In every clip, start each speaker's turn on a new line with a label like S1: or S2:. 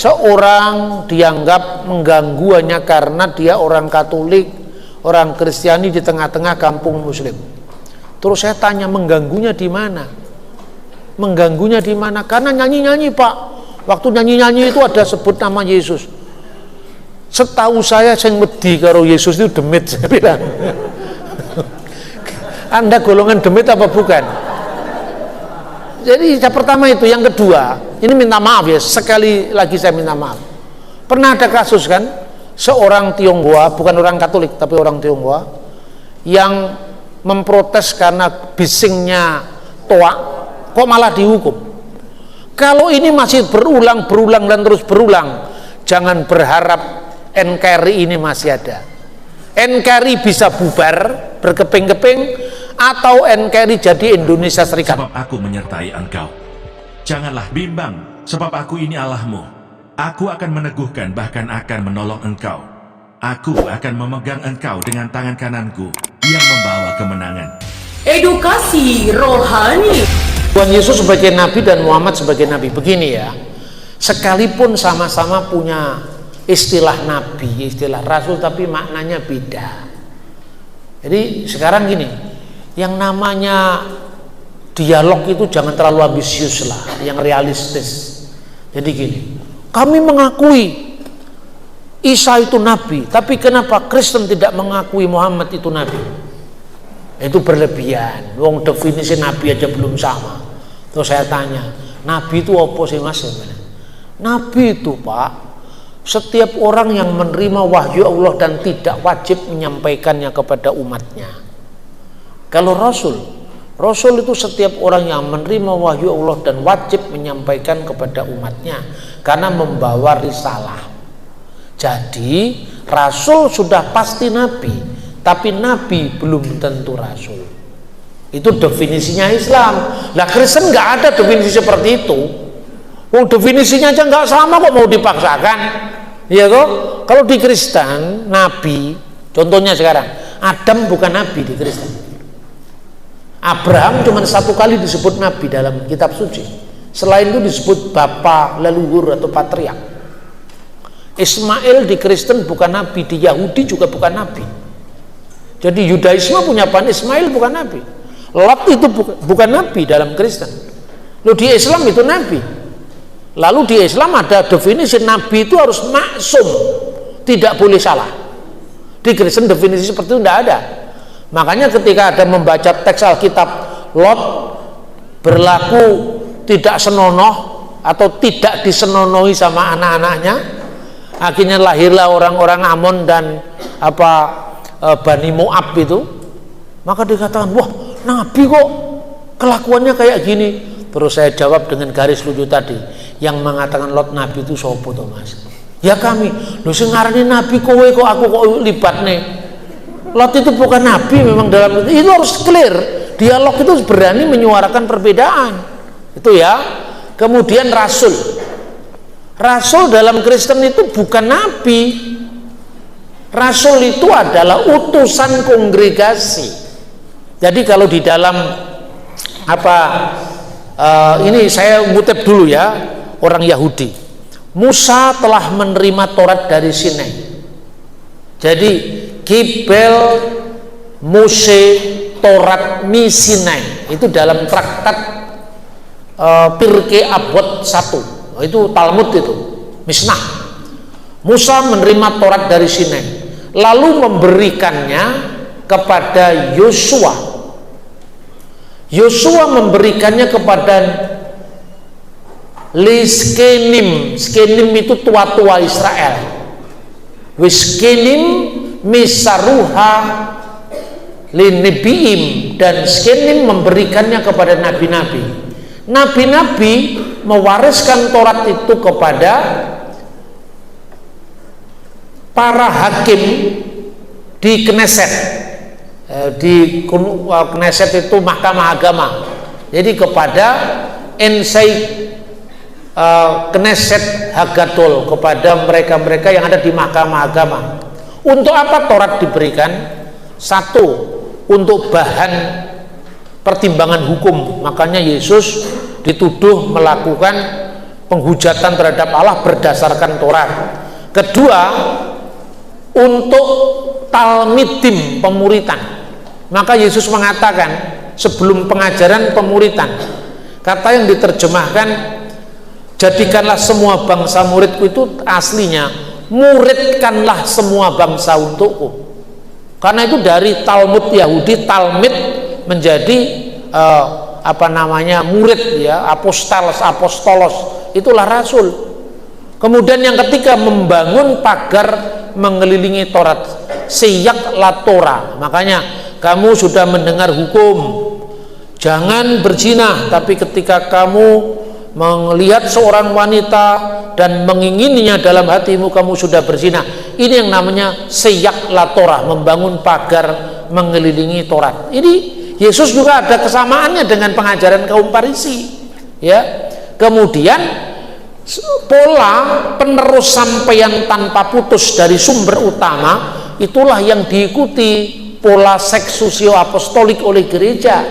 S1: seorang dianggap mengganggu hanya karena dia orang Katolik, orang Kristiani di tengah-tengah kampung Muslim. Terus saya tanya, mengganggunya di mana? Mengganggunya di mana? Karena nyanyi-nyanyi, Pak. Waktu nyanyi-nyanyi itu ada sebut nama Yesus. Setahu saya sing wedi karo Yesus itu demit, saya bilang. Anda golongan demit apa bukan? Jadi yang pertama itu. Yang kedua, ini minta maaf ya, sekali lagi saya minta maaf. Pernah ada kasus kan, seorang Tionghoa, bukan orang Katolik tapi orang Tionghoa, yang memprotes karena bisingnya toa, kok malah dihukum. Kalau ini masih berulang dan terus berulang, jangan berharap NKRI ini masih ada. NKRI bisa bubar berkeping-keping, atau NKRI jadi Indonesia Serikat.
S2: Sebab aku menyertai engkau, janganlah bimbang, sebab aku ini Allahmu. Aku akan meneguhkan, bahkan akan menolong engkau. Aku akan memegang engkau dengan tangan kananku yang membawa kemenangan.
S3: Edukasi rohani.
S1: Tuhan Yesus sebagai Nabi dan Muhammad sebagai Nabi. Begini ya, sekalipun sama-sama punya istilah Nabi, istilah Rasul, tapi maknanya beda. Jadi sekarang gini, yang namanya dialog itu jangan terlalu ambisius lah, yang realistis. Jadi gini, kami mengakui Isa itu Nabi, tapi kenapa Kristen tidak mengakui Muhammad itu Nabi? Itu berlebihan. Wong definisi Nabi aja belum sama. Terus saya tanya, Nabi itu apa sih Mas? Nabi itu Pak, setiap orang yang menerima wahyu Allah dan tidak wajib menyampaikannya kepada umatnya. Kalau Rasul itu setiap orang yang menerima wahyu Allah dan wajib menyampaikan kepada umatnya, karena membawa risalah. Jadi Rasul sudah pasti Nabi, tapi Nabi belum tentu Rasul. Itu definisinya Islam. Nah Kristen nggak ada definisi seperti itu. Definisinya aja nggak sama, kok mau dipaksakan? Ya kok. Kalau di Kristen Nabi, contohnya sekarang Adam bukan Nabi di Kristen. Abraham cuma satu kali disebut Nabi dalam kitab suci. Selain itu disebut bapa, leluhur atau patriark. Ismail di Kristen bukan Nabi, di Yahudi juga bukan Nabi. Jadi Yudaisme punya Bani Ismail bukan Nabi. Lot itu bukan Nabi dalam Kristen. Lalu di Islam itu Nabi. Lalu di Islam ada definisi Nabi itu harus maksum, tidak boleh salah. Di Kristen definisi seperti itu tidak ada. Makanya ketika ada membaca teks Alkitab, Lot berlaku tidak senonoh atau tidak disenonohi sama anak-anaknya, akhirnya lahirlah orang-orang Amon dan Bani Moab itu. Maka dikatakan, wah Nabi kok kelakuannya kayak gini. Terus saya jawab dengan garis lucu tadi, yang mengatakan Lot Nabi itu sopo to Mas? Ya kami. Lho sing ngarani Nabi kowe kok, aku kok libat nih. Lot itu bukan Nabi memang, dalam itu harus clear. Dialog itu berani menyuarakan perbedaan. Itu ya. Kemudian Rasul dalam Kristen itu bukan Nabi. Rasul itu adalah utusan kongregasi. Jadi kalau di dalam ini saya ngutip dulu ya, orang Yahudi. Musa telah menerima Taurat dari Sinai. Jadi Kibel Mose Taurat mi Sinai itu dalam traktat Pirkei Avot 1. Itu Talmud itu, Mishnah. Musa menerima Taurat dari Sinai, lalu memberikannya kepada Yosua. Yosua memberikannya kepada Liskenim. Skenim itu tua-tua Israel. Wiskenim misaruha linibiim, dan Skenim memberikannya kepada nabi-nabi. Nabi-nabi mewariskan Taurat itu kepada para hakim di Knesset. Di Knesset itu mahkamah agama. Jadi kepada Knesset Hagadol, kepada mereka-mereka yang ada di mahkamah agama. Untuk apa Taurat diberikan? Satu, untuk bahan pertimbangan hukum. Makanya Yesus dituduh melakukan penghujatan terhadap Allah berdasarkan Taurat. Kedua, untuk talmidim, pemuritan. Maka Yesus mengatakan sebelum pengajaran pemuritan, kata yang diterjemahkan jadikanlah semua bangsa muridku, itu aslinya muridkanlah semua bangsa untukku. Karena itu dari Talmud Yahudi, talmid menjadi murid ya, apostolos, itulah rasul. Kemudian yang ketiga, membangun pagar mengelilingi Taurat, siyak la Torah. Makanya kamu sudah mendengar hukum jangan berzina, tapi ketika kamu melihat seorang wanita dan mengingininya dalam hatimu, kamu sudah berzina. Ini yang namanya siyak la Torah, membangun pagar mengelilingi Taurat. Ini Yesus juga ada kesamaannya dengan pengajaran kaum Farisi ya. Kemudian pola penerus sampaian tanpa putus dari sumber utama, itulah yang diikuti pola seksusio apostolik oleh gereja.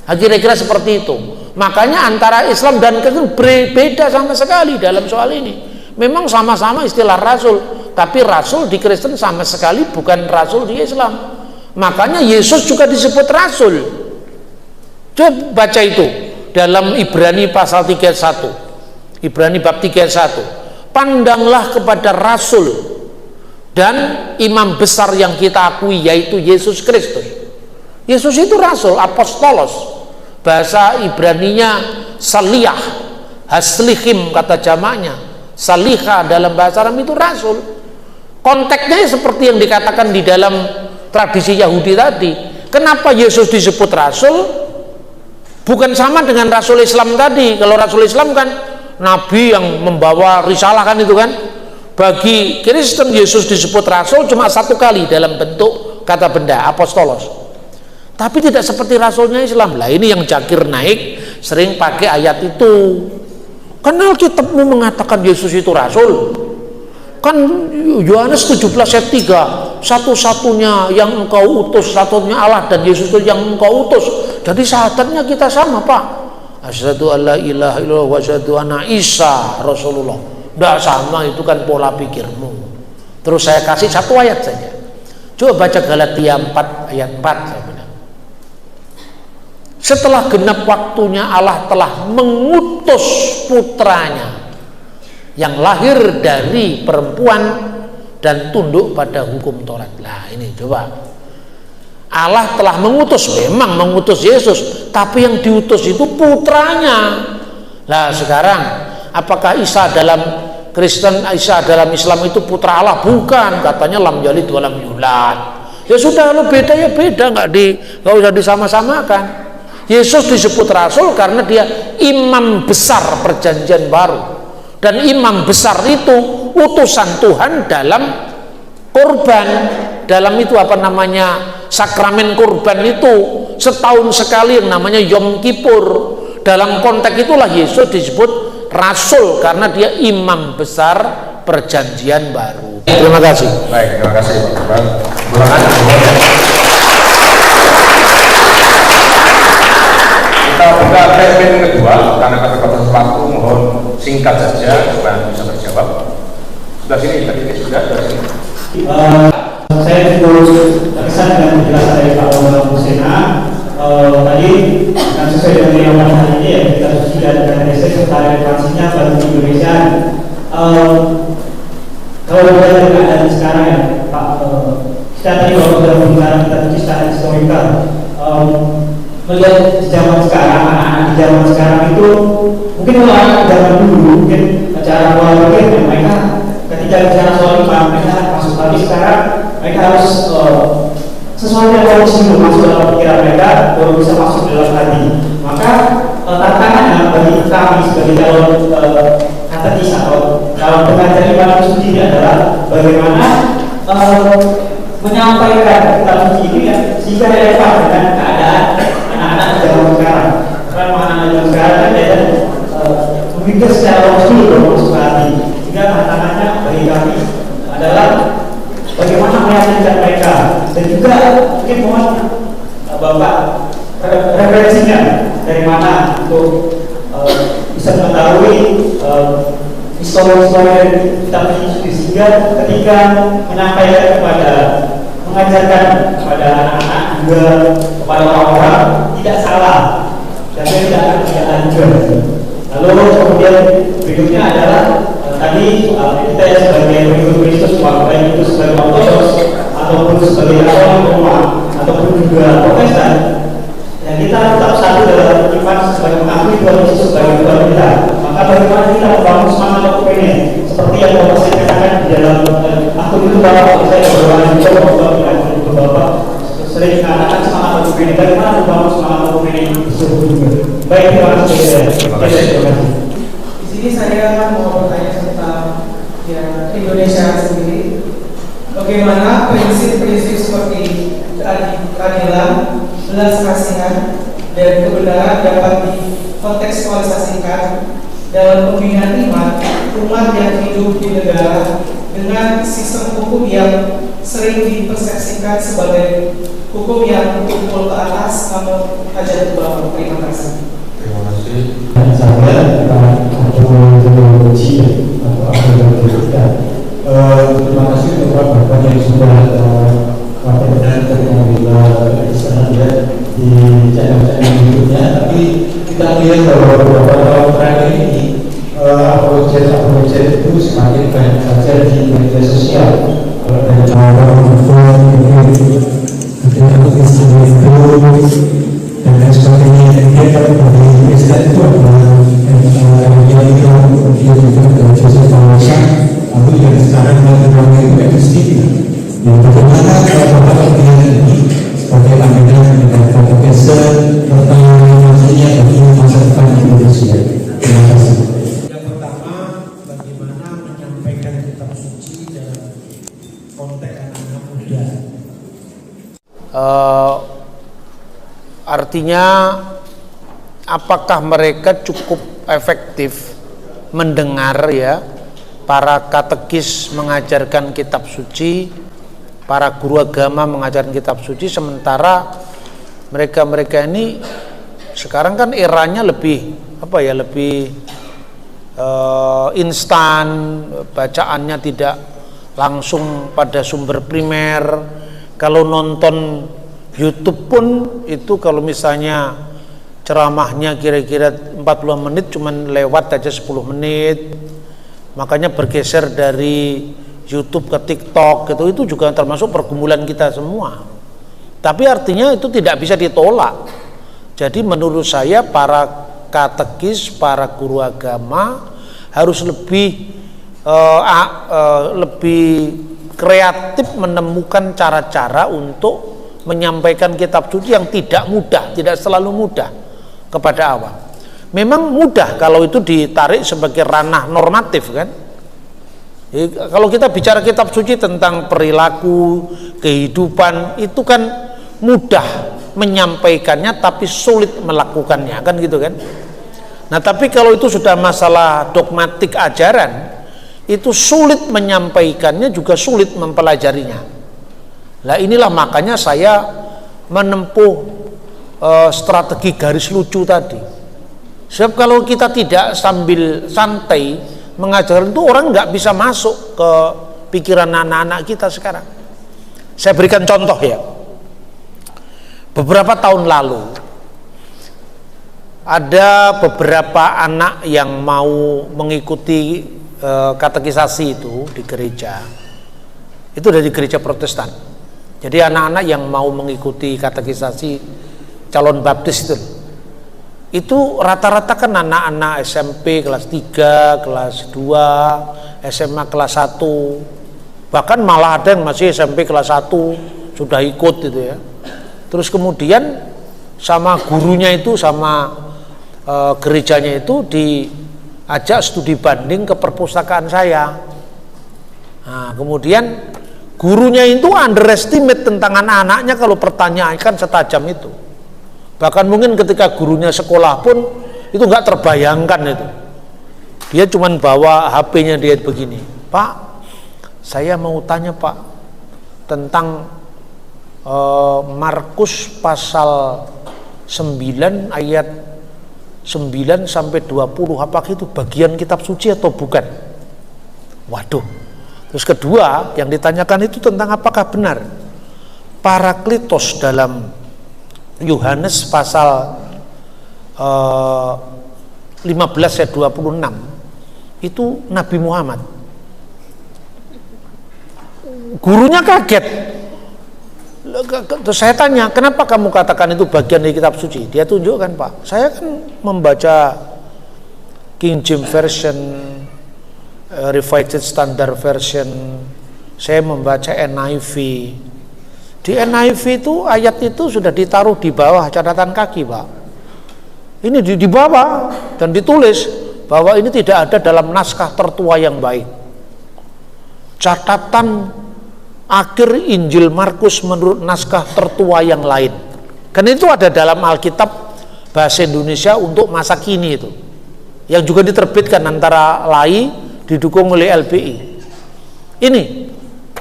S1: Kira-kira seperti itu. Makanya antara Islam dan Kristen berbeda sama sekali dalam soal ini. Memang sama-sama istilah rasul, tapi rasul di Kristen sama sekali bukan rasul di Islam. Makanya Yesus juga disebut rasul. Coba baca itu dalam Ibrani pasal 31, Ibrani bab 31. Pandanglah kepada rasul dan imam besar yang kita akui, yaitu Yesus Kristus. Yesus itu rasul, apostolos. Bahasa Ibraninya saliyah, haslihim kata jamaknya, saliha dalam bahasa Arab itu rasul. Konteksnya seperti yang dikatakan di dalam tradisi Yahudi tadi. Kenapa Yesus disebut rasul? Bukan sama dengan rasul Islam tadi. Kalau rasul Islam kan nabi yang membawa risalah kan itu kan. Bagi Kristen Yesus disebut rasul cuma satu kali dalam bentuk kata benda, apostolos. Tapi tidak seperti rasulnya Islam. Lah ini yang Jakir naik sering pakai ayat itu. Karena Alkitabmu mengatakan Yesus itu rasul. Kan Yohanes 17 ayat 3, satu-satunya yang engkau utus, satunya Allah dan Yesus itu yang engkau utus. Jadi syahadatnya kita sama, Pak. Asyhadu alla ilaha illallah wa asyhadu anna Isa Rasulullah. Tidak sama, itu kan pola pikirmu. Terus saya kasih satu ayat saja. Coba baca Galatia 4 ayat 4 saya bilang. Setelah genap waktunya Allah telah mengutus putranya yang lahir dari perempuan dan tunduk pada hukum Taurat. Lah ini coba, Allah telah mengutus, memang mengutus Yesus, tapi yang diutus itu putranya. Lah sekarang apakah Isa dalam Kristen, Isa dalam Islam itu putra Allah? Bukan, katanya lam yalid wa lam yulad. Ya sudah, lo beda ya beda, nggak usah disama-samakan. Yesus disebut rasul karena dia imam besar perjanjian baru, dan imam besar itu utusan Tuhan dalam kurban, dalam itu apa namanya, sakramen kurban itu setahun sekali yang namanya Yom Kippur. Dalam konteks itulah Yesus disebut rasul karena dia imam besar perjanjian baru. Terima kasih.
S4: Baik, terima kasih Pak. Kita buka segmen kedua karena keterbatasan waktu, mohon singkat saja supaya bisa terjawab. Sudah sini tadi sudah sini.
S5: Saya cukup terkesan dengan penjelasan dari Pak Bambang Musena. Tadi kan sesuai dengan yang hari ini ya, kita sudah ada riset serta relevansinya bagi Indonesia. Kalau kita lihat keadaan sekarang ya Pak, kita tadi kalau sudah berbicara kita tulis secara historikal, melihat di zaman sekarang, anak-anak di zaman sekarang itu mungkin kalau anak zaman dulu mungkin cara pola pikir mereka ketika bicara soal iman mereka masuk, tapi sekarang mereka harus sesuatu yang harus masuk dalam pikiran mereka baru bisa masuk dalam hati. Maka tantangannya bagi kami sebagai calon katekis atau calon pengajar iman itu sendiri adalah bagaimana menyampaikan kitab suci ini ya, sehingga relevan dengan keadaan anak-anak zaman sekarang. Karena anak-anak zaman sekarang kan dia memikir secara usul baru masuk ke hati. Sehingga tantangannya bagi kami adalah bagaimana meyakinkan mereka, dan juga mungkin mohon Bapak referensinya dari mana untuk bisa mengetahui story-story kitab suci, sehingga ketika menyampaikan mengajarkan kepada anak-anak juga kepada orang-orang tidak salah dan tidak juga. Lalu kemudian berikutnya adalah tadi kita sebagai pengikut Kristus, baik itu sebagai Ortodoks ataupun sebagai Katolik ataupun juga Protestan, ya kita tetap satu dalam iman sebagai mengakui Tuhan Yesus sebagai Tuhan kita. Maka bagaimana kita membangun semangat ini seperti yang Bapak saya katakan di dalam akun itu, Bapak saya berdoa juga Bapak sering mengatakan semangat ini. Bagaimana membangun semangat ini sesungguhnya? Baik, terima kasih.
S6: Di sini saya mau bertanya tentang Indonesia sendiri. Bagaimana prinsip-prinsip seperti keadilan, belas kasihan, dan kebenaran dapat dikontekstualisasikan dalam pembinaan umat yang hidup di negara dengan sistem hukum yang sering dipersepsikan sebagai hukum yang tumpul ke atas namun hajat ke bawah. Terima kasih.
S4: Terima kasih.
S5: Saya teologi atau akademika. Terima kasih kepada Bapak yang sudah berkenan terima Islam ya di channel-channel YouTube-nya. Tapi kita lihat bahwa beberapa tahun terakhir ini apologet itu semakin banyak saja di media sosial. Kalau dari dan lain sebagainya, dan dia kalau bagi Kristen itu adalah yang kemudian juga dari Joseph Kawasan, lalu yang sekarang melakukan itu ekstrim. Yang bagaimana Bapak melihat ini sebagai pandangan dengan katekese pertanyaan maksudnya bagi masa depan Indonesia. Terima kasih. Yang pertama, bagaimana menyampaikan kitab suci dalam konteks anak-anak muda.
S1: Artinya apakah mereka cukup efektif mendengar ya para katekis mengajarkan kitab suci, para guru agama mengajarkan kitab suci, sementara mereka ini sekarang kan eranya lebih lebih instan, bacaannya tidak langsung pada sumber primer. Kalau nonton YouTube pun itu kalau misalnya ceramahnya kira-kira 40 menit cuman lewat aja 10 menit. Makanya bergeser dari YouTube ke TikTok gitu, itu juga termasuk pergumulan kita semua. Tapi artinya itu tidak bisa ditolak. Jadi menurut saya para katekis, para guru agama harus lebih kreatif menemukan cara-cara untuk menyampaikan kitab suci yang tidak mudah, tidak selalu mudah kepada awam. Memang mudah kalau itu ditarik sebagai ranah normatif kan. Jadi, kalau kita bicara kitab suci tentang perilaku, kehidupan, itu kan mudah menyampaikannya tapi sulit melakukannya kan gitu kan. Nah tapi kalau itu sudah masalah dogmatik ajaran, itu sulit menyampaikannya juga sulit mempelajarinya. Nah inilah makanya saya menempuh strategi garis lucu tadi. Sebab kalau kita tidak sambil santai mengajarkan itu, orang nggak bisa masuk ke pikiran anak-anak kita sekarang. Saya berikan contoh ya. Beberapa tahun lalu ada beberapa anak yang mau mengikuti katekisasi itu di gereja. Itu dari gereja Protestan. Jadi anak-anak yang mau mengikuti katekisasi calon baptis itu rata-rata kan anak-anak SMP kelas 3, kelas 2, SMA kelas 1, bahkan malah ada yang masih SMP kelas 1 sudah ikut gitu ya. Terus kemudian sama gurunya itu, sama gerejanya itu diajak studi banding ke perpustakaan saya. Nah kemudian gurunya itu underestimate tentang anak-anaknya kalau pertanyaan kan setajam itu. Bahkan mungkin ketika gurunya sekolah pun itu nggak terbayangkan itu. Dia cuma bawa HP-nya dia begini, Pak, saya mau tanya Pak tentang Markus pasal 9 ayat 9 sampai 20, apakah itu bagian kitab suci atau bukan? Waduh. Terus kedua yang ditanyakan itu tentang apakah benar Parakletos dalam Yohanes pasal 15 ayat 26 itu Nabi Muhammad. Gurunya kaget. Terus saya tanya, kenapa kamu katakan itu bagian dari kitab suci? Dia tunjukkan, Pak, saya kan membaca King James Version, Revised Standard Version, saya membaca NIV. Di NIV itu ayat itu sudah ditaruh di bawah catatan kaki, Pak. Ini di bawah dan ditulis bahwa ini tidak ada dalam naskah tertua yang baik. Catatan akhir Injil Markus menurut naskah tertua yang lain. Kan itu ada dalam Alkitab bahasa Indonesia untuk masa kini itu. Yang juga diterbitkan antara LAI didukung oleh LBI. Ini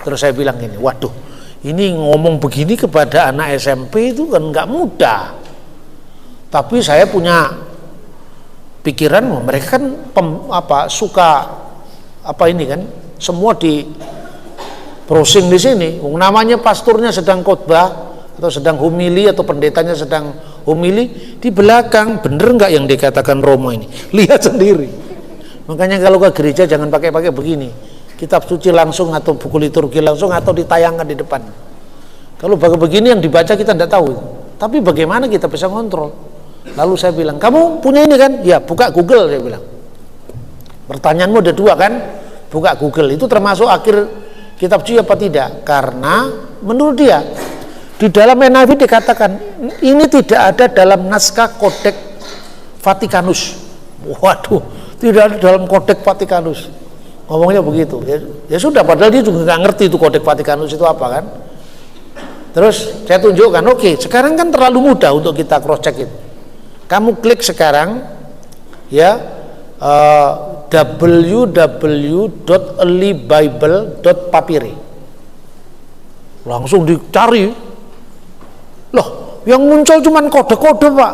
S1: terus saya bilang ini, waduh, ini ngomong begini kepada anak SMP itu kan nggak mudah. Tapi saya punya pikiran, mereka kan suka ini kan, semua di browsing di sini. Namanya pastornya sedang khotbah atau sedang homili atau pendetanya sedang homili, di belakang bener nggak yang dikatakan Romo ini? Lihat sendiri. Makanya kalau ke gereja jangan pakai begini, kitab suci langsung atau buku liturgi langsung atau ditayangkan di depan. Kalau begini yang dibaca kita tidak tahu. Tapi bagaimana kita bisa ngontrol? Lalu saya bilang, kamu punya ini kan? Ya, buka Google, saya bilang. Pertanyaanmu ada dua kan? Buka Google, itu termasuk akhir kitab suci apa tidak? Karena menurut dia di dalam NIV dikatakan ini tidak ada dalam naskah Kodeks Vatikanus. Waduh, tidak ada dalam Kodeks Vatikanus. Ngomongnya begitu. Ya sudah, padahal dia juga nggak ngerti itu Kodeks Vatikanus itu apa kan? Terus saya tunjukkan, oke, sekarang kan terlalu mudah untuk kita cross check itu. Kamu klik sekarang ya www.earlybible.papyri, langsung dicari. Loh, yang muncul cuman kode-kode, Pak.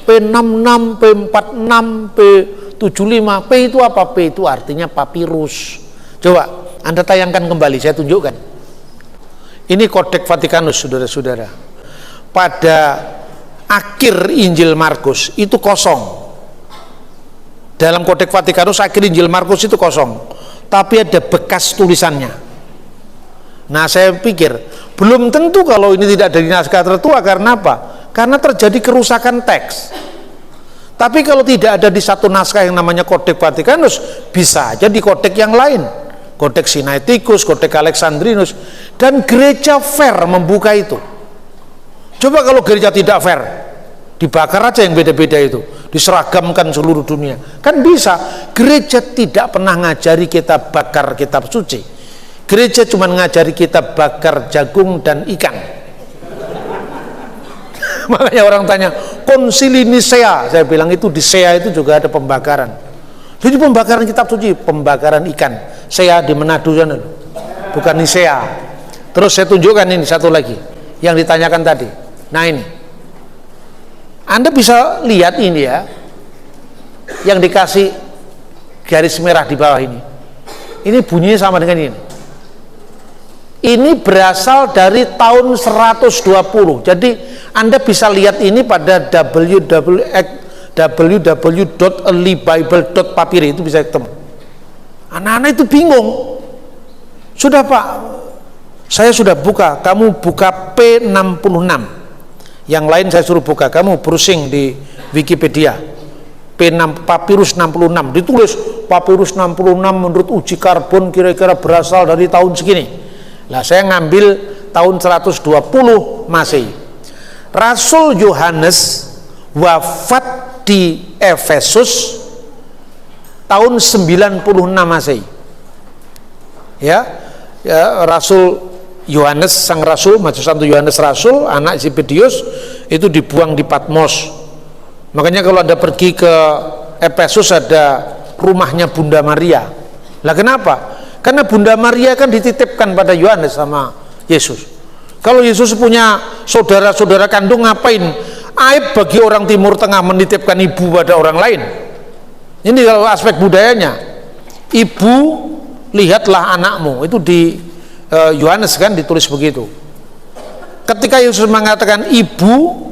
S1: P66, P46, P75. P itu apa? P itu artinya papirus. Coba Anda tayangkan kembali, saya tunjukkan. Ini Kodeks Vatikanus, saudara-saudara. Pada akhir Injil Markus itu kosong. Dalam Kodeks Vatikanus akhir Injil Markus itu kosong, tapi ada bekas tulisannya. Nah, saya pikir belum tentu kalau ini tidak dari naskah tertua. Karena apa? Karena terjadi kerusakan teks. Tapi kalau tidak ada di satu naskah yang namanya Kodeks Vatikanus, bisa aja di kodeks yang lain, Kodeks Sinaiticus, Kodeks Alexandrinus, dan gereja fair membuka itu. Coba kalau gereja tidak fair, dibakar aja yang beda-beda itu, diseragamkan seluruh dunia. Kan bisa. Gereja tidak pernah ngajari kita bakar kitab suci. Gereja cuma ngajari kita bakar jagung dan ikan. Makanya orang tanya, Konsili Nisea, saya bilang itu di Sea itu juga ada pembakaran. Jadi pembakaran kitab suci, pembakaran ikan. Sea di Manado sana, bukan Nisea. Terus saya tunjukkan ini satu lagi yang ditanyakan tadi. Nah ini, Anda bisa lihat ini ya, yang dikasih garis merah di bawah ini. Ini bunyinya sama dengan ini. Ini berasal dari tahun 120. Jadi Anda bisa lihat ini pada www.earlybible.papyri, itu bisa ketemu. Anak-anak itu bingung. Sudah, Pak, saya sudah buka. Kamu buka P66. Yang lain saya suruh buka, kamu browsing di Wikipedia. Papirus 66, ditulis Papirus 66 menurut uji karbon kira-kira berasal dari tahun segini. Lah saya ngambil tahun 120 Masehi. Rasul Yohanes wafat di Efesus tahun 96 Masehi. Ya, Rasul Yohanes sang rasul, Matius Santo Yohanes rasul, anak Zebedius, itu dibuang di Patmos. Makanya kalau Anda pergi ke Efesus ada rumahnya Bunda Maria. Lah kenapa? Karena Bunda Maria kan dititipkan pada Yohanes sama Yesus. Kalau Yesus punya saudara-saudara kandung, ngapain? Aib bagi orang Timur Tengah menitipkan ibu pada orang lain. Ini kalau aspek budayanya. Ibu lihatlah anakmu. Itu di Yohanes kan ditulis begitu. Ketika Yesus mengatakan ibu,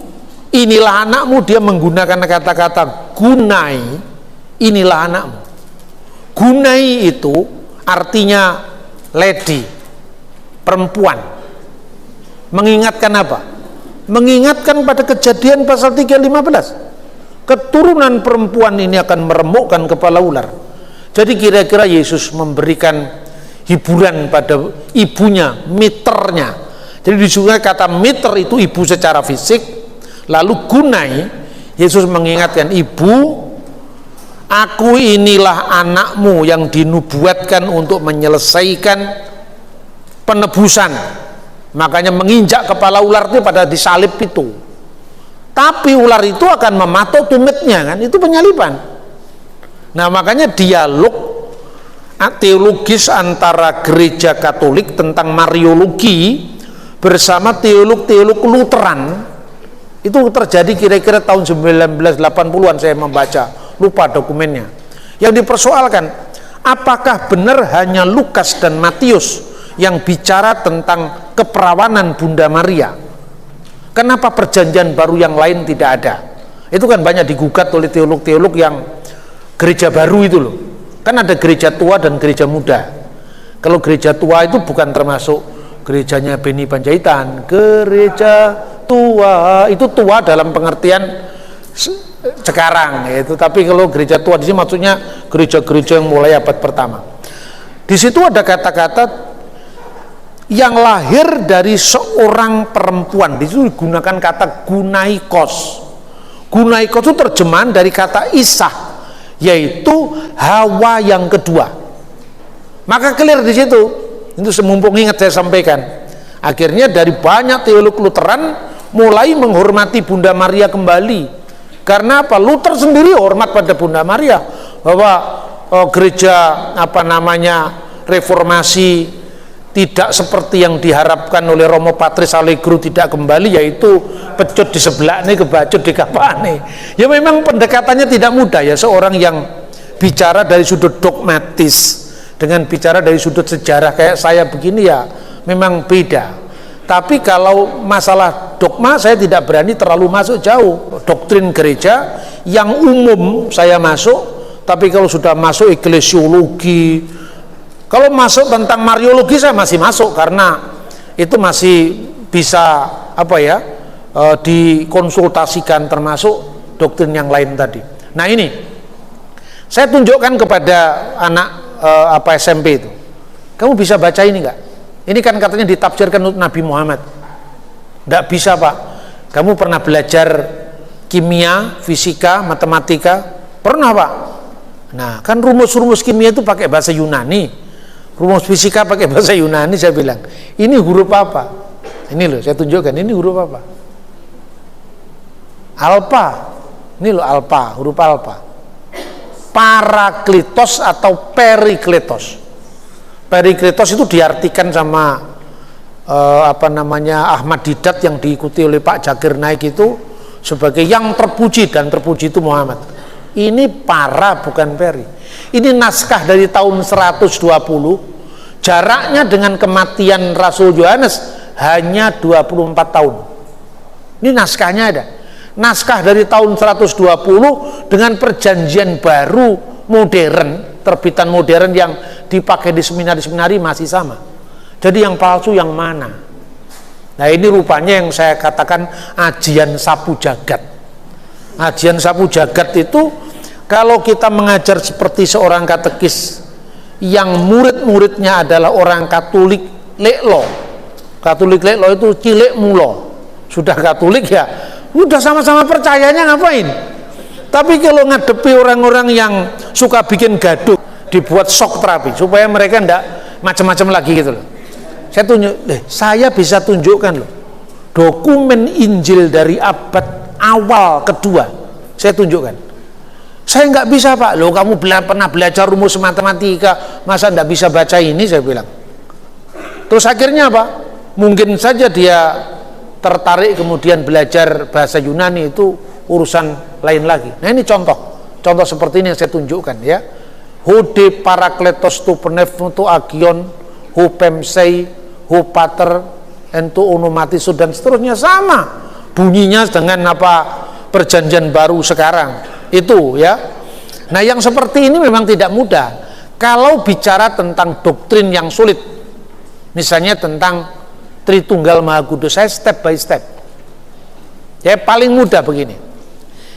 S1: inilah anakmu, dia menggunakan kata-kata gunai, inilah anakmu. Gunai itu artinya lady, perempuan. Mengingatkan apa? Mengingatkan pada Kejadian pasal 3:15. Keturunan perempuan ini akan meremukkan kepala ular. Jadi kira-kira Yesus memberikan hiburan pada ibunya, miternya. Jadi disebutkan kata miter itu ibu secara fisik. Lalu gunai, Yesus mengingatkan, ibu, aku inilah anakmu yang dinubuatkan untuk menyelesaikan penebusan. Makanya menginjak kepala ular itu pada disalib itu. Tapi ular itu akan mematuk tumitnya kan, itu penyaliban. Nah makanya dialog teologis antara gereja Katolik tentang Mariologi bersama teolog-teolog Lutheran itu terjadi kira-kira tahun 1980-an, saya membaca, lupa dokumennya. Yang dipersoalkan, apakah benar hanya Lukas dan Matius yang bicara tentang keperawanan Bunda Maria? Kenapa perjanjian baru yang lain tidak ada? Itu kan banyak digugat oleh teolog-teolog yang gereja baru itu loh. Kan ada gereja tua dan gereja muda. Kalau gereja tua itu bukan termasuk gerejanya Beni Panjaitan. Gereja tua itu tua dalam pengertian sekarang itu. Tapi kalau gereja tua di sini maksudnya gereja-gereja yang mulai abad pertama. Di situ ada kata-kata yang lahir dari seorang perempuan. Di situ digunakan kata gunaikos. Gunaikos itu terjemahan dari kata Isah, yaitu Hawa yang kedua. Maka clear di situ. Itu semumpung ingat saya sampaikan. Akhirnya dari banyak teolog Lutheran mulai menghormati Bunda Maria kembali. Karena apa? Luther sendiri hormat pada Bunda Maria, bahwa gereja reformasi tidak seperti yang diharapkan oleh Romo Patris Allegro tidak kembali, yaitu pecut di sebelah ini, kebacut di kapan nih. Ya memang pendekatannya tidak mudah ya, seorang yang bicara dari sudut dogmatis dengan bicara dari sudut sejarah kayak saya begini ya memang beda. Tapi kalau masalah dogma saya tidak berani terlalu masuk jauh. Doktrin gereja yang umum saya masuk, tapi kalau sudah masuk eklesiologi, kalau masuk tentang Mariologi saya masih masuk, karena itu masih bisa dikonsultasikan, termasuk doktrin yang lain tadi. Nah ini saya tunjukkan kepada anak SMP itu. Kamu bisa baca ini enggak? Ini kan katanya ditafsirkan untuk Nabi Muhammad. Enggak bisa Pak. Kamu pernah belajar kimia, fisika, matematika? Pernah Pak? Nah kan rumus-rumus kimia itu pakai bahasa Yunani, rumus fisika pakai bahasa Yunani. Saya bilang, ini huruf apa? Ini loh, saya tunjukkan, ini huruf apa? Alpha. Ini loh alpha, huruf alpha. Parakletos atau perikletos. Perikletos itu diartikan sama Ahmad Didat yang diikuti oleh Pak Jakir Naik itu sebagai yang terpuji, dan terpuji itu Muhammad. Ini para, bukan peri. Ini naskah dari tahun 120. Jaraknya dengan kematian Rasul Yohanes hanya 24 tahun. Ini naskahnya ada. Naskah dari tahun 120 dengan perjanjian baru modern, terbitan modern yang dipakai di seminari-seminari masih sama. Jadi yang palsu yang mana? Nah ini rupanya yang saya katakan ajian sapu jagat. Ajian sapu jagat itu kalau kita mengajar seperti seorang katekis yang murid-muridnya adalah orang Katolik leklo. Katolik leklo itu cilik mulo. Sudah Katolik ya, udah sama-sama percayanya ngapain? Tapi kalau ngadepi orang-orang yang suka bikin gaduh, dibuat shock terapi supaya mereka enggak macam-macam lagi gitu loh. Saya bisa tunjukkan loh dokumen Injil dari abad awal kedua. Saya tunjukkan. Saya nggak bisa Pak, loh kamu pernah belajar rumus matematika, masa nggak bisa baca ini? Saya bilang. Terus akhirnya apa? Mungkin saja dia tertarik kemudian belajar bahasa Yunani, itu urusan lain lagi. Nah ini contoh seperti ini yang saya tunjukkan ya. Hode parakletos tu penefnu tu agion, hu pemsei, hu pater, entu onomatisu, dan seterusnya sama bunyinya dengan apa perjanjian baru sekarang itu ya. Nah yang seperti ini memang tidak mudah kalau bicara tentang doktrin yang sulit, misalnya tentang Tritunggal Maha Kudus. Saya step by step ya, paling mudah begini.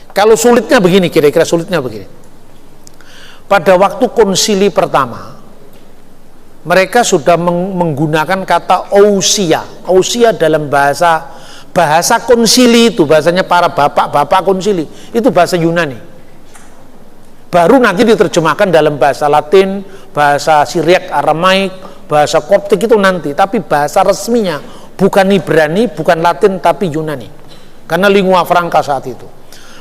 S1: Kalau sulitnya begini, kira-kira sulitnya begini. Pada waktu konsili pertama, mereka sudah menggunakan kata ousia. Ousia dalam bahasa konsili itu, bahasanya para bapak-bapak konsili, itu bahasa Yunani. Baru nanti diterjemahkan dalam bahasa Latin, bahasa Syriak, Aramaik, bahasa Koptik itu nanti. Tapi bahasa resminya bukan Ibrani, bukan Latin, tapi Yunani. Karena lingua franca saat itu.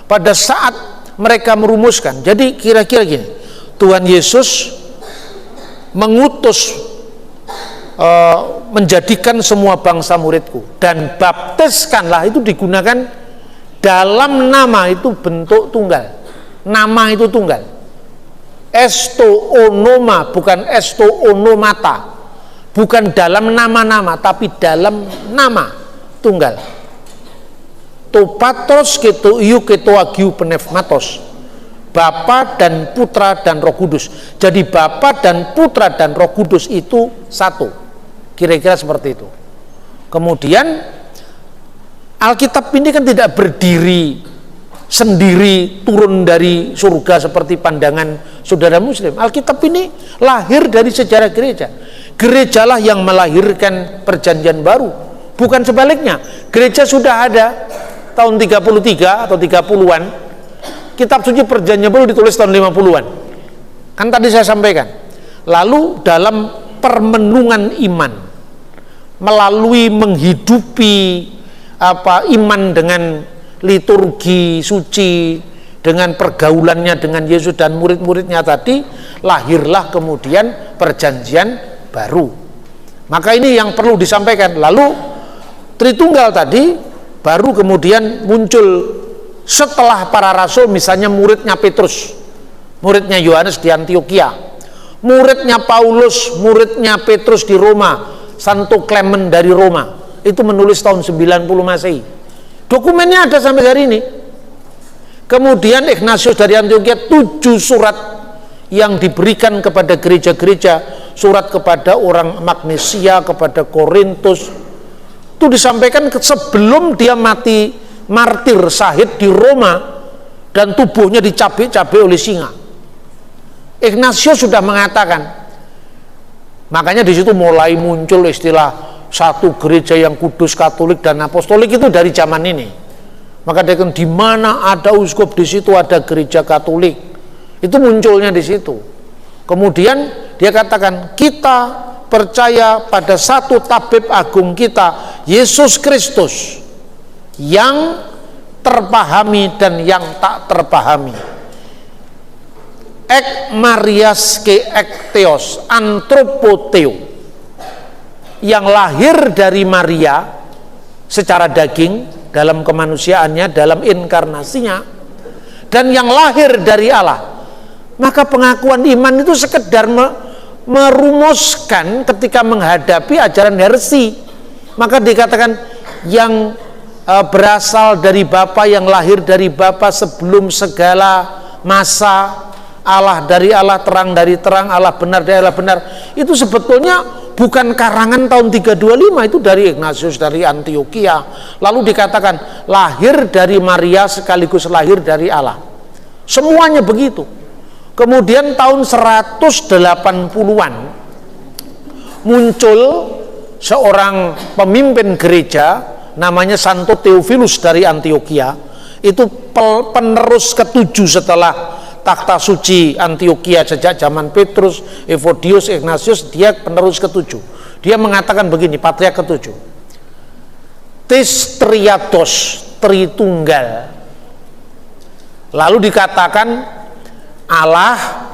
S1: Pada saat mereka merumuskan, jadi kira-kira gini, Tuhan Yesus mengutus menjadikan semua bangsa muridku dan baptiskanlah, itu digunakan dalam nama, itu bentuk tunggal, nama itu tunggal, esto onoma, bukan esto onomata, bukan dalam nama-nama tapi dalam nama tunggal. To patros keto iu keto agiu penefmatos, Bapa dan Putra dan Roh Kudus. Jadi Bapa dan Putra dan Roh Kudus itu satu. Kira-kira seperti itu. Kemudian Alkitab ini kan tidak berdiri sendiri turun dari surga seperti pandangan saudara muslim. Alkitab ini lahir dari sejarah gereja. Gerejalah yang melahirkan perjanjian baru, bukan sebaliknya. Gereja sudah ada tahun 33 atau 30-an. Kitab suci perjanjian baru ditulis tahun 50-an. Kan tadi saya sampaikan. Lalu dalam permenungan iman, melalui menghidupi iman dengan liturgi suci, dengan pergaulannya dengan Yesus dan murid-muridnya tadi, lahirlah kemudian perjanjian baru. Maka ini yang perlu disampaikan. Lalu Tritunggal tadi baru kemudian muncul setelah para rasul, misalnya muridnya Petrus, muridnya Yohanes di Antioquia, muridnya Paulus, muridnya Petrus di Roma, Santo Clement dari Roma, itu menulis tahun 90 Masehi. Dokumennya ada sampai hari ini. Kemudian Ignatius dari Antioquia, 7 surat yang diberikan kepada gereja-gereja, surat kepada orang Magnesia, kepada Korintus, itu disampaikan sebelum dia mati martir syahid di Roma dan tubuhnya dicabik-cabik oleh singa. Ignatius sudah mengatakan, makanya di situ mulai muncul istilah satu gereja yang kudus, Katolik dan Apostolik, itu dari zaman ini. Maka dia kan, di mana ada uskup di situ ada gereja Katolik. Itu munculnya di situ. Kemudian dia katakan, kita percaya pada satu tabib agung kita, Yesus Kristus, yang terpahami dan yang tak terpahami. Ek Marias ke ek Theos antropoteo, yang lahir dari Maria secara daging dalam kemanusiaannya, dalam inkarnasinya, dan yang lahir dari Allah. Maka pengakuan iman itu sekedar merumuskan ketika menghadapi ajaran heresi. Maka dikatakan yang berasal dari Bapa, yang lahir dari Bapa sebelum segala masa, Allah dari Allah, terang dari terang, Allah benar dari Allah benar. Itu sebetulnya bukan karangan tahun 325, itu dari Ignatius dari Antioquia. Lalu dikatakan lahir dari Maria sekaligus lahir dari Allah. Semuanya begitu. Kemudian tahun 180-an muncul seorang pemimpin gereja namanya Santo Theophilus dari Antioquia. Itu penerus ke-7 setelah takhta suci Antioquia sejak zaman Petrus, Evodius, Ignatius. Dia penerus ke-7. Dia mengatakan begini, patriark ke-7, tis triatos, tritunggal. Lalu dikatakan Allah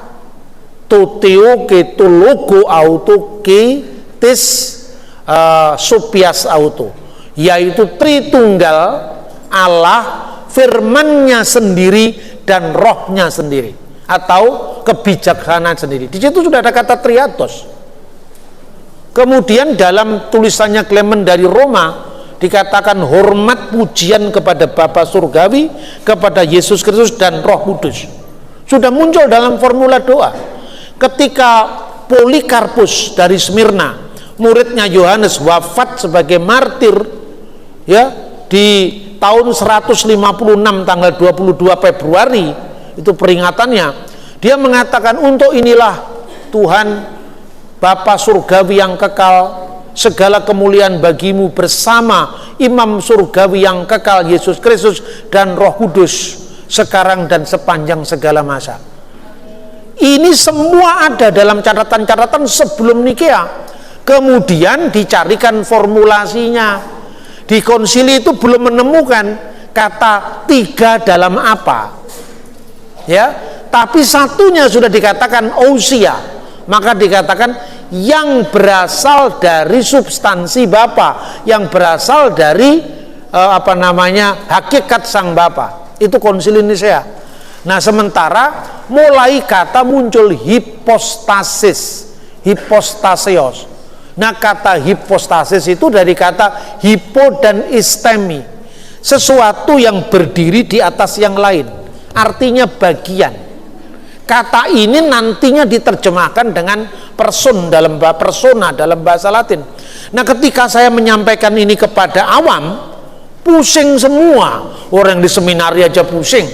S1: toteo ke logo auto ke tis sopias auto, yaitu Tritunggal, Allah, firman-Nya sendiri dan rohnya sendiri. Atau kebijaksanaan sendiri. Di situ sudah ada kata triados. Kemudian dalam tulisannya Clement dari Roma dikatakan hormat pujian kepada Bapa Surgawi, kepada Yesus Kristus dan Roh Kudus. Sudah muncul dalam formula doa. Ketika Polikarpus dari Smyrna, muridnya Yohanes, wafat sebagai martir ya di tahun 156 tanggal 22 Februari, itu peringatannya. Dia mengatakan, untuk inilah Tuhan Bapa Surgawi yang kekal, segala kemuliaan bagimu bersama Imam Surgawi yang kekal Yesus Kristus dan Roh Kudus, sekarang dan sepanjang segala masa. Ini semua ada dalam catatan-catatan sebelum Nikea. Kemudian dicarikan formulasinya. Di konsili itu belum menemukan kata tiga dalam apa, ya. Tapi satunya sudah dikatakan ousia, maka dikatakan yang berasal dari substansi Bapa, yang berasal dari hakikat Sang Bapa. Itu konsili Nisea. Nah, sementara mulai kata muncul hipostasis, hipostasios. Nah, kata hipostasis itu dari kata hipo dan istemi, sesuatu yang berdiri di atas yang lain, artinya bagian. Kata ini nantinya diterjemahkan dengan persona dalam bahasa Latin. Nah, ketika saya menyampaikan ini kepada awam, pusing semua. Orang di seminari aja pusing,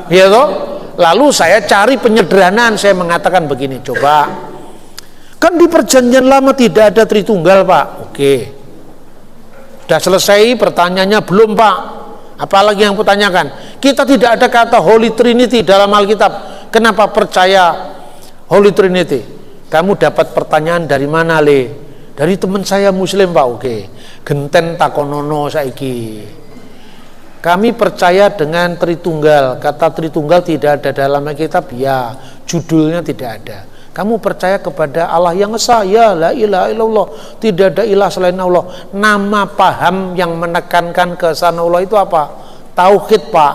S1: ya toh? Lalu saya cari penyederhanaan, saya mengatakan begini, coba, kan di perjanjian lama tidak ada Tritunggal, Pak. Oke, sudah selesai pertanyaannya belum, Pak? Apalagi yang pertanyakan? Kita tidak ada kata Holy Trinity dalam Alkitab. Kenapa percaya Holy Trinity? Kamu dapat pertanyaan dari mana, Le? Dari teman saya Muslim, Pak. Oke, genten takonono saiki. Kami percaya dengan Tritunggal. Kata Tritunggal tidak ada dalam Alkitab, ya. Judulnya tidak ada. Kamu percaya kepada Allah yang esa, ya, la ilaha illallah, tidak ada ilah selain Allah. Nama paham yang menekankan keesaan Allah itu apa? Tauhid, Pak.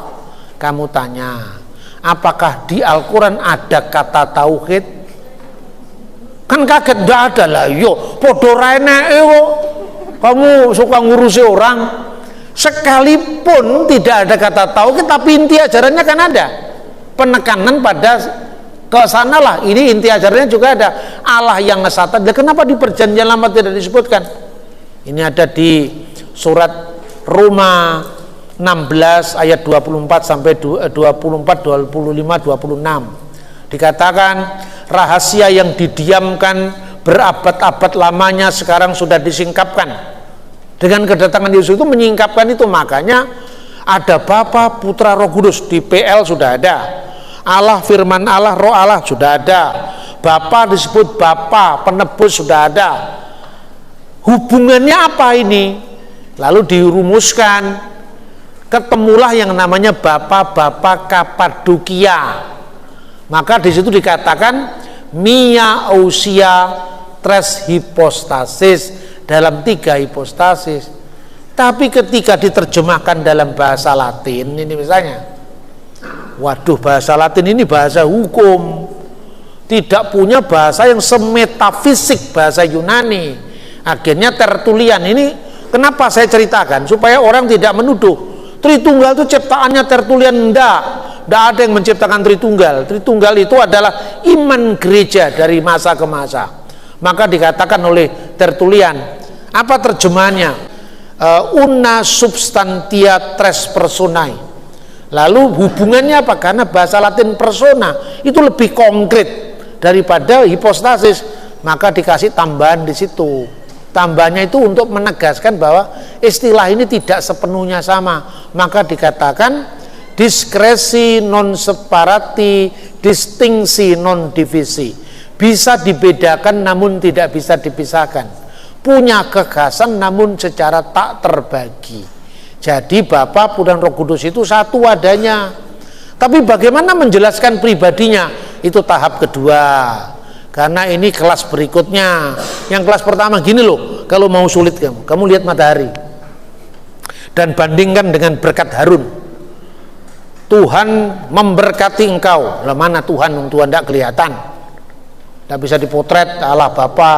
S1: Kamu tanya, apakah di Al-Quran ada kata tauhid? Kan kaget, enggak ada lah. Yo, podo rene kamu suka ngurusi orang. Sekalipun tidak ada kata tauhid, tapi inti ajarannya kan ada. Penekanan pada ke sana lah. Ini inti ajarannya juga ada. Allah yang esa. Kenapa di perjanjian lama tidak disebutkan? Ini ada di surat Roma 16 ayat 24 sampai 24, 25, 26. Dikatakan rahasia yang didiamkan berabad-abad lamanya sekarang sudah disingkapkan. Dengan kedatangan Yesus itu menyingkapkan itu, makanya ada Bapa, Putra, Roh Kudus. Di PL sudah ada. Allah, firman Allah, Roh Allah sudah ada. Bapa disebut Bapa, penebus sudah ada. Hubungannya apa ini? Lalu dirumuskan, ketemulah yang namanya Bapa Kapadokia. Maka di situ dikatakan mia ousia tres hipostasis, dalam tiga hipostasis. Tapi ketika diterjemahkan dalam bahasa Latin, ini misalnya, waduh, bahasa Latin ini bahasa hukum, tidak punya bahasa yang semetafisik bahasa Yunani. Akhirnya Tertullian ini, kenapa saya ceritakan? Supaya orang tidak menuduh Tritunggal itu ciptaannya Tertullian. Enggak ada yang menciptakan Tritunggal. Tritunggal itu adalah iman gereja dari masa ke masa. Maka dikatakan oleh Tertullian, apa terjemahannya? Una substantia tres personae. Lalu hubungannya apa? Karena bahasa Latin persona itu lebih konkret daripada hipostasis, maka dikasih tambahan di situ. Tambahnya itu untuk menegaskan bahwa istilah ini tidak sepenuhnya sama. Maka dikatakan diskresi non separati, distingsi non divisi. Bisa dibedakan namun tidak bisa dipisahkan. Punya kekhasan namun secara tak terbagi. Jadi Bapa, Putra, dan Roh Kudus itu satu adanya. Tapi bagaimana menjelaskan pribadinya? Itu tahap kedua. Karena ini kelas berikutnya. Yang kelas pertama gini loh, kalau mau sulit kamu lihat matahari dan bandingkan dengan berkat Harun. Tuhan memberkati engkau. Lah mana Tuhan? Tuhan tidak kelihatan, tidak bisa dipotret. Allah Bapa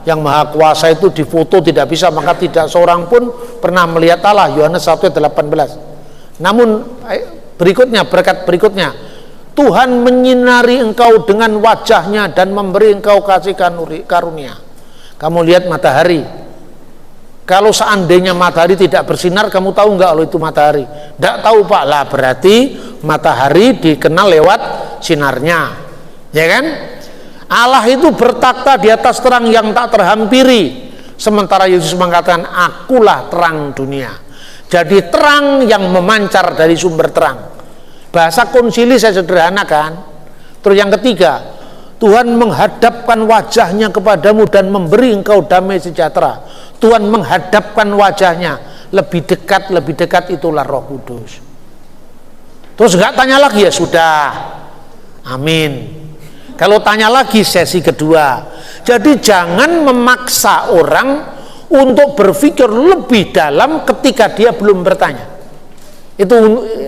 S1: yang Maha Kuasa itu difoto tidak bisa, maka tidak seorang pun pernah melihat Allah. Yohanes 1:18. Namun berikutnya, berkat berikutnya, Tuhan menyinari engkau dengan wajahnya dan memberi engkau kasih karunia. Kamu lihat matahari. Kalau seandainya matahari tidak bersinar, kamu tahu nggak kalau itu matahari? Tidak tahu, Pak. Lah berarti matahari dikenal lewat sinarnya, ya kan? Allah itu bertakhta di atas terang yang tak terhampiri. Sementara Yesus mengatakan, akulah terang dunia. Jadi terang yang memancar dari sumber terang. Bahasa konsili saya sederhanakan. Terus yang ketiga, Tuhan menghadapkan wajahnya kepadamu dan memberi engkau damai sejahtera. Tuhan menghadapkan wajahnya, lebih dekat itulah Roh Kudus. Terus nggak tanya lagi, ya sudah, amin. Kalau tanya lagi sesi kedua. Jadi jangan memaksa orang untuk berpikir lebih dalam ketika dia belum bertanya. Itu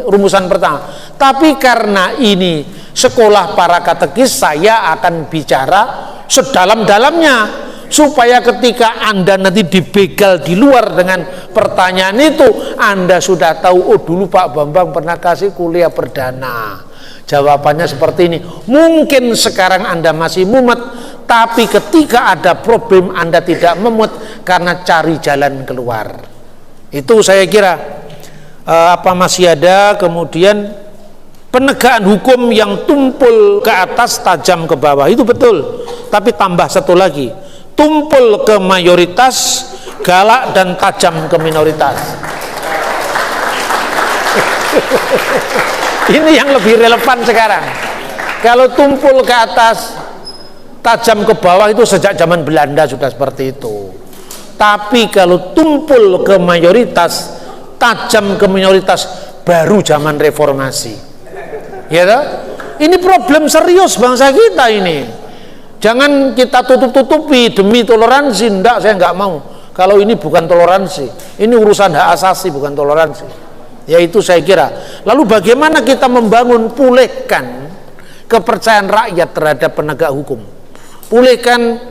S1: rumusan pertama. Tapi karena ini sekolah para katekis, saya akan bicara sedalam-dalamnya, supaya ketika Anda nanti dibegal di luar dengan pertanyaan itu, Anda sudah tahu, oh dulu Pak Bambang pernah kasih kuliah perdana, jawabannya seperti ini. Mungkin sekarang Anda masih mumet, tapi ketika ada problem Anda tidak mumet karena cari jalan keluar. Itu saya kira masih ada. Kemudian penegakan hukum yang tumpul ke atas, tajam ke bawah, itu betul. Tapi tambah satu lagi, tumpul ke mayoritas, galak dan tajam ke minoritas. Ini yang lebih relevan sekarang. Kalau tumpul ke atas, tajam ke bawah, itu sejak zaman Belanda sudah seperti itu. Tapi kalau tumpul ke mayoritas, tajam ke minoritas, baru zaman reformasi. Ya toh? Ini problem serius bangsa kita ini. Jangan kita tutup-tutupi demi toleransi. Enggak, saya enggak mau. Kalau ini bukan toleransi, ini urusan hak asasi, bukan toleransi. Ya itu saya kira. Lalu bagaimana kita membangun, pulihkan kepercayaan rakyat terhadap penegak hukum, pulihkan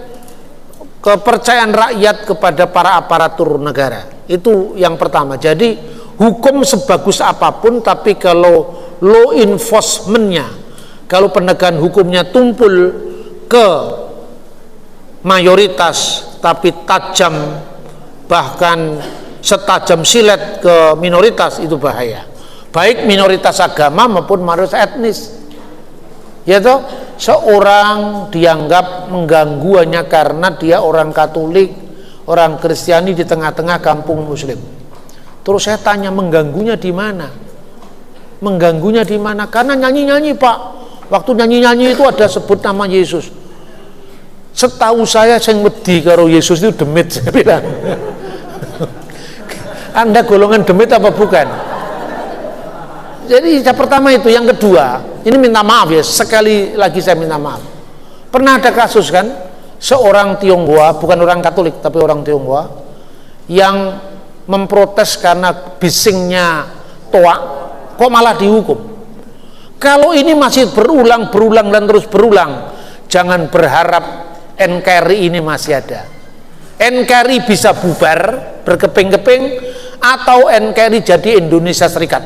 S1: kepercayaan rakyat kepada para aparatur negara. Itu yang pertama. Jadi hukum sebagus apapun, tapi kalau law enforcement-nya, kalau penegakan hukumnya tumpul ke mayoritas tapi tajam, bahkan setajam silet ke minoritas, itu bahaya. Baik minoritas agama maupun minoritas etnis. Ya toh, seorang dianggap mengganggu hanya karena dia orang Katolik, orang Kristiani di tengah-tengah kampung Muslim. Terus saya tanya, mengganggunya di mana? Mengganggunya di mana? Karena nyanyi-nyanyi, Pak. Waktu nyanyi-nyanyi itu ada sebut nama Yesus. Setahu saya sing wedi karo Yesus itu demit, saya bilang. Anda golongan demit apa bukan? Jadi yang pertama itu. Yang kedua, ini minta maaf ya, sekali lagi saya minta maaf. Pernah ada kasus kan, seorang Tionghoa, bukan orang Katolik tapi orang Tionghoa, yang memprotes karena bisingnya toa, kok malah dihukum. Kalau ini masih berulang dan terus berulang, jangan berharap NKRI ini masih ada. NKRI bisa bubar berkeping-keping, atau NKRI jadi Indonesia Serikat.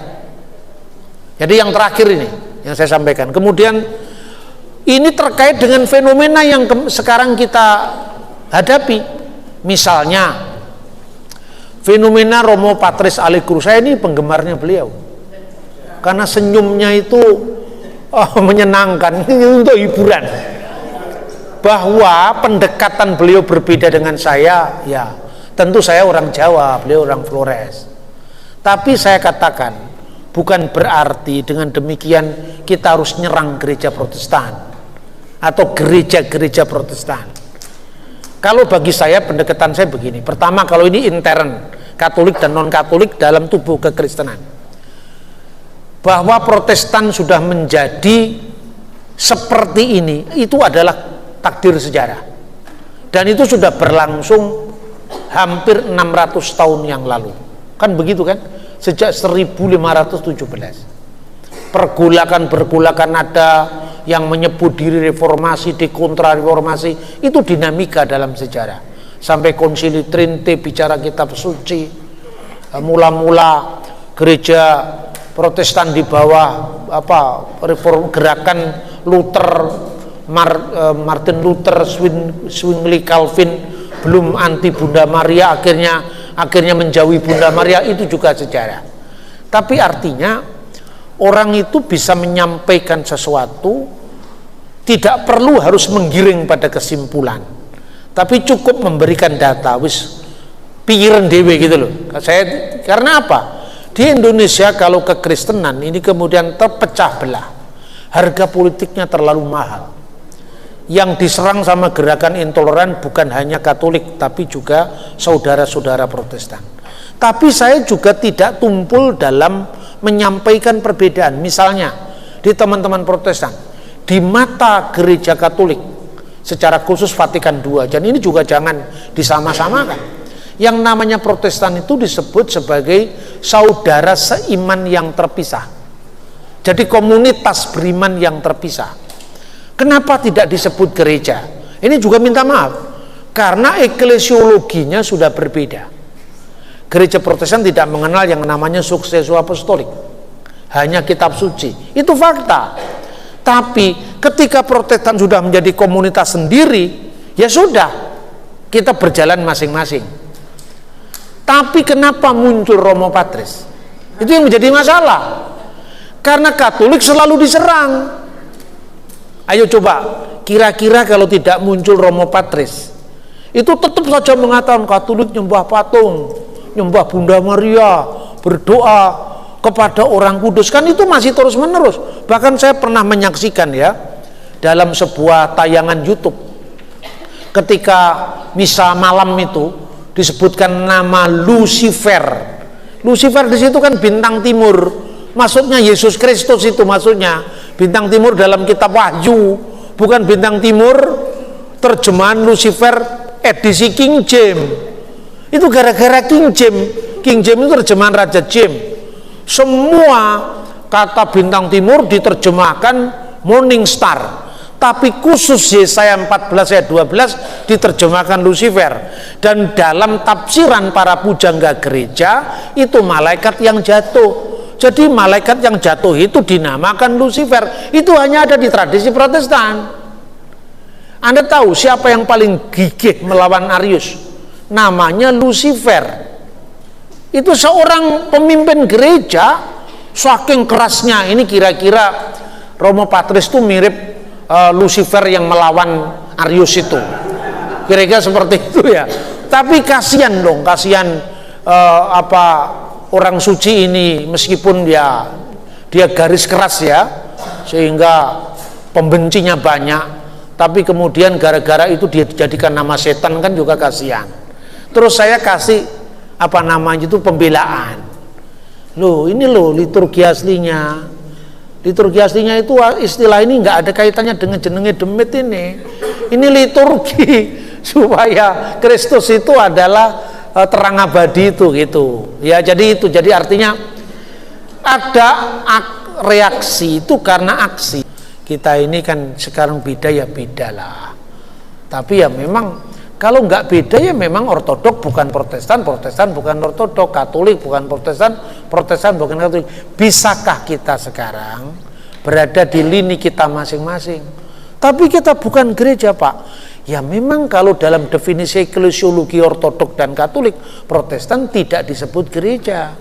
S1: Jadi yang terakhir ini yang saya sampaikan. Kemudian ini terkait dengan fenomena yang sekarang kita hadapi. Misalnya fenomena Romo Patris Alikur. Saya ini penggemarnya beliau, karena senyumnya itu menyenangkan, untuk hiburan. Bahwa pendekatan beliau berbeda dengan saya, ya tentu saya orang Jawa, beliau orang Flores. Tapi saya katakan, bukan berarti dengan demikian kita harus nyerang gereja Protestan atau gereja-gereja Protestan. Kalau bagi saya, pendekatan saya begini. Pertama, kalau ini intern, Katolik dan non-Katolik dalam tubuh kekristenan, bahwa Protestan sudah menjadi seperti ini, itu adalah takdir sejarah, dan itu sudah berlangsung hampir 600 tahun yang lalu, kan begitu kan, sejak 1517. pergolakan ada yang menyebut diri reformasi, di kontra reformasi, itu dinamika dalam sejarah. Sampai Konsili Trinte bicara kitab suci, mula-mula gereja Protestan di bawah reform gerakan Luther, Martin Luther, Zwingli, Calvin, belum anti Bunda Maria, akhirnya menjauhi Bunda Maria, itu juga sejarah. Tapi artinya orang itu bisa menyampaikan sesuatu, tidak perlu harus menggiring pada kesimpulan, tapi cukup memberikan data, wis pikiran dewe gitu loh. Karena apa? Di Indonesia kalau kekristenan ini kemudian terpecah belah, harga politiknya terlalu mahal. Yang diserang sama gerakan intoleran bukan hanya Katolik, tapi juga saudara-saudara Protestan. Tapi saya juga tidak tumpul dalam menyampaikan perbedaan. Misalnya di teman-teman Protestan, di mata gereja Katolik, secara khusus Vatikan II, dan ini juga jangan disama-samakan. Yang namanya Protestan itu disebut sebagai saudara seiman yang terpisah. Jadi komunitas beriman yang terpisah. Kenapa tidak disebut gereja? Ini juga minta maaf, karena eklesiologinya sudah berbeda. Gereja Protestan tidak mengenal yang namanya successio apostolik, hanya kitab suci. Itu fakta. Tapi ketika Protestan sudah menjadi komunitas sendiri, ya sudah, kita berjalan masing-masing. Tapi kenapa muncul Romo Patris? Itu yang menjadi masalah. Karena Katolik selalu diserang. Ayo coba, kira-kira kalau tidak muncul Romo Patris, itu tetap saja mengatakan Katolik nyembah patung, nyembah Bunda Maria, berdoa kepada orang kudus, kan itu masih terus menerus. Bahkan saya pernah menyaksikan ya, dalam sebuah tayangan YouTube, ketika misa malam itu disebutkan nama Lucifer. Lucifer di situ kan bintang timur, maksudnya Yesus Kristus itu maksudnya. Bintang timur dalam kitab Wahyu, bukan bintang timur terjemahan Lucifer edisi King James. Itu gara-gara King James. King James itu terjemahan Raja James. Semua kata bintang timur diterjemahkan Morning Star, tapi khusus Yesaya 14 ayat 12 diterjemahkan Lucifer. Dan dalam tafsiran para pujangga gereja itu malaikat yang jatuh. Jadi malaikat yang jatuh itu dinamakan Lucifer. Itu hanya ada di tradisi Protestan. Anda tahu siapa yang paling gigih melawan Arius? Namanya Lucifer. Itu seorang pemimpin gereja, saking kerasnya. Ini kira-kira Romo Patris itu mirip Lucifer yang melawan Arius itu, kira-kira seperti itu ya. Tapi kasihan dong, kasihan orang suci ini, meskipun dia garis keras ya, sehingga pembencinya banyak, tapi kemudian gara-gara itu dia dijadikan nama setan, kan juga kasihan. Terus saya kasih itu pembelaan. Loh, ini loh liturgi aslinya. Liturgi aslinya itu istilah ini nggak ada kaitannya dengan jenenge demit ini. Ini liturgi supaya Kristus itu adalah terang abadi itu gitu. Ya, jadi itu. Jadi artinya ada reaksi itu karena aksi. Kita ini kan sekarang beda ya beda lah. Tapi ya memang kalau nggak beda ya memang ortodok bukan Protestan, Protestan bukan ortodok, Katolik bukan Protestan, Protestan bukan Katolik. Bisakah kita sekarang berada di lini kita masing-masing? Tapi kita bukan gereja, Pak. Ya memang kalau dalam definisi eklesiologi ortodok dan Katolik, Protestan tidak disebut gereja.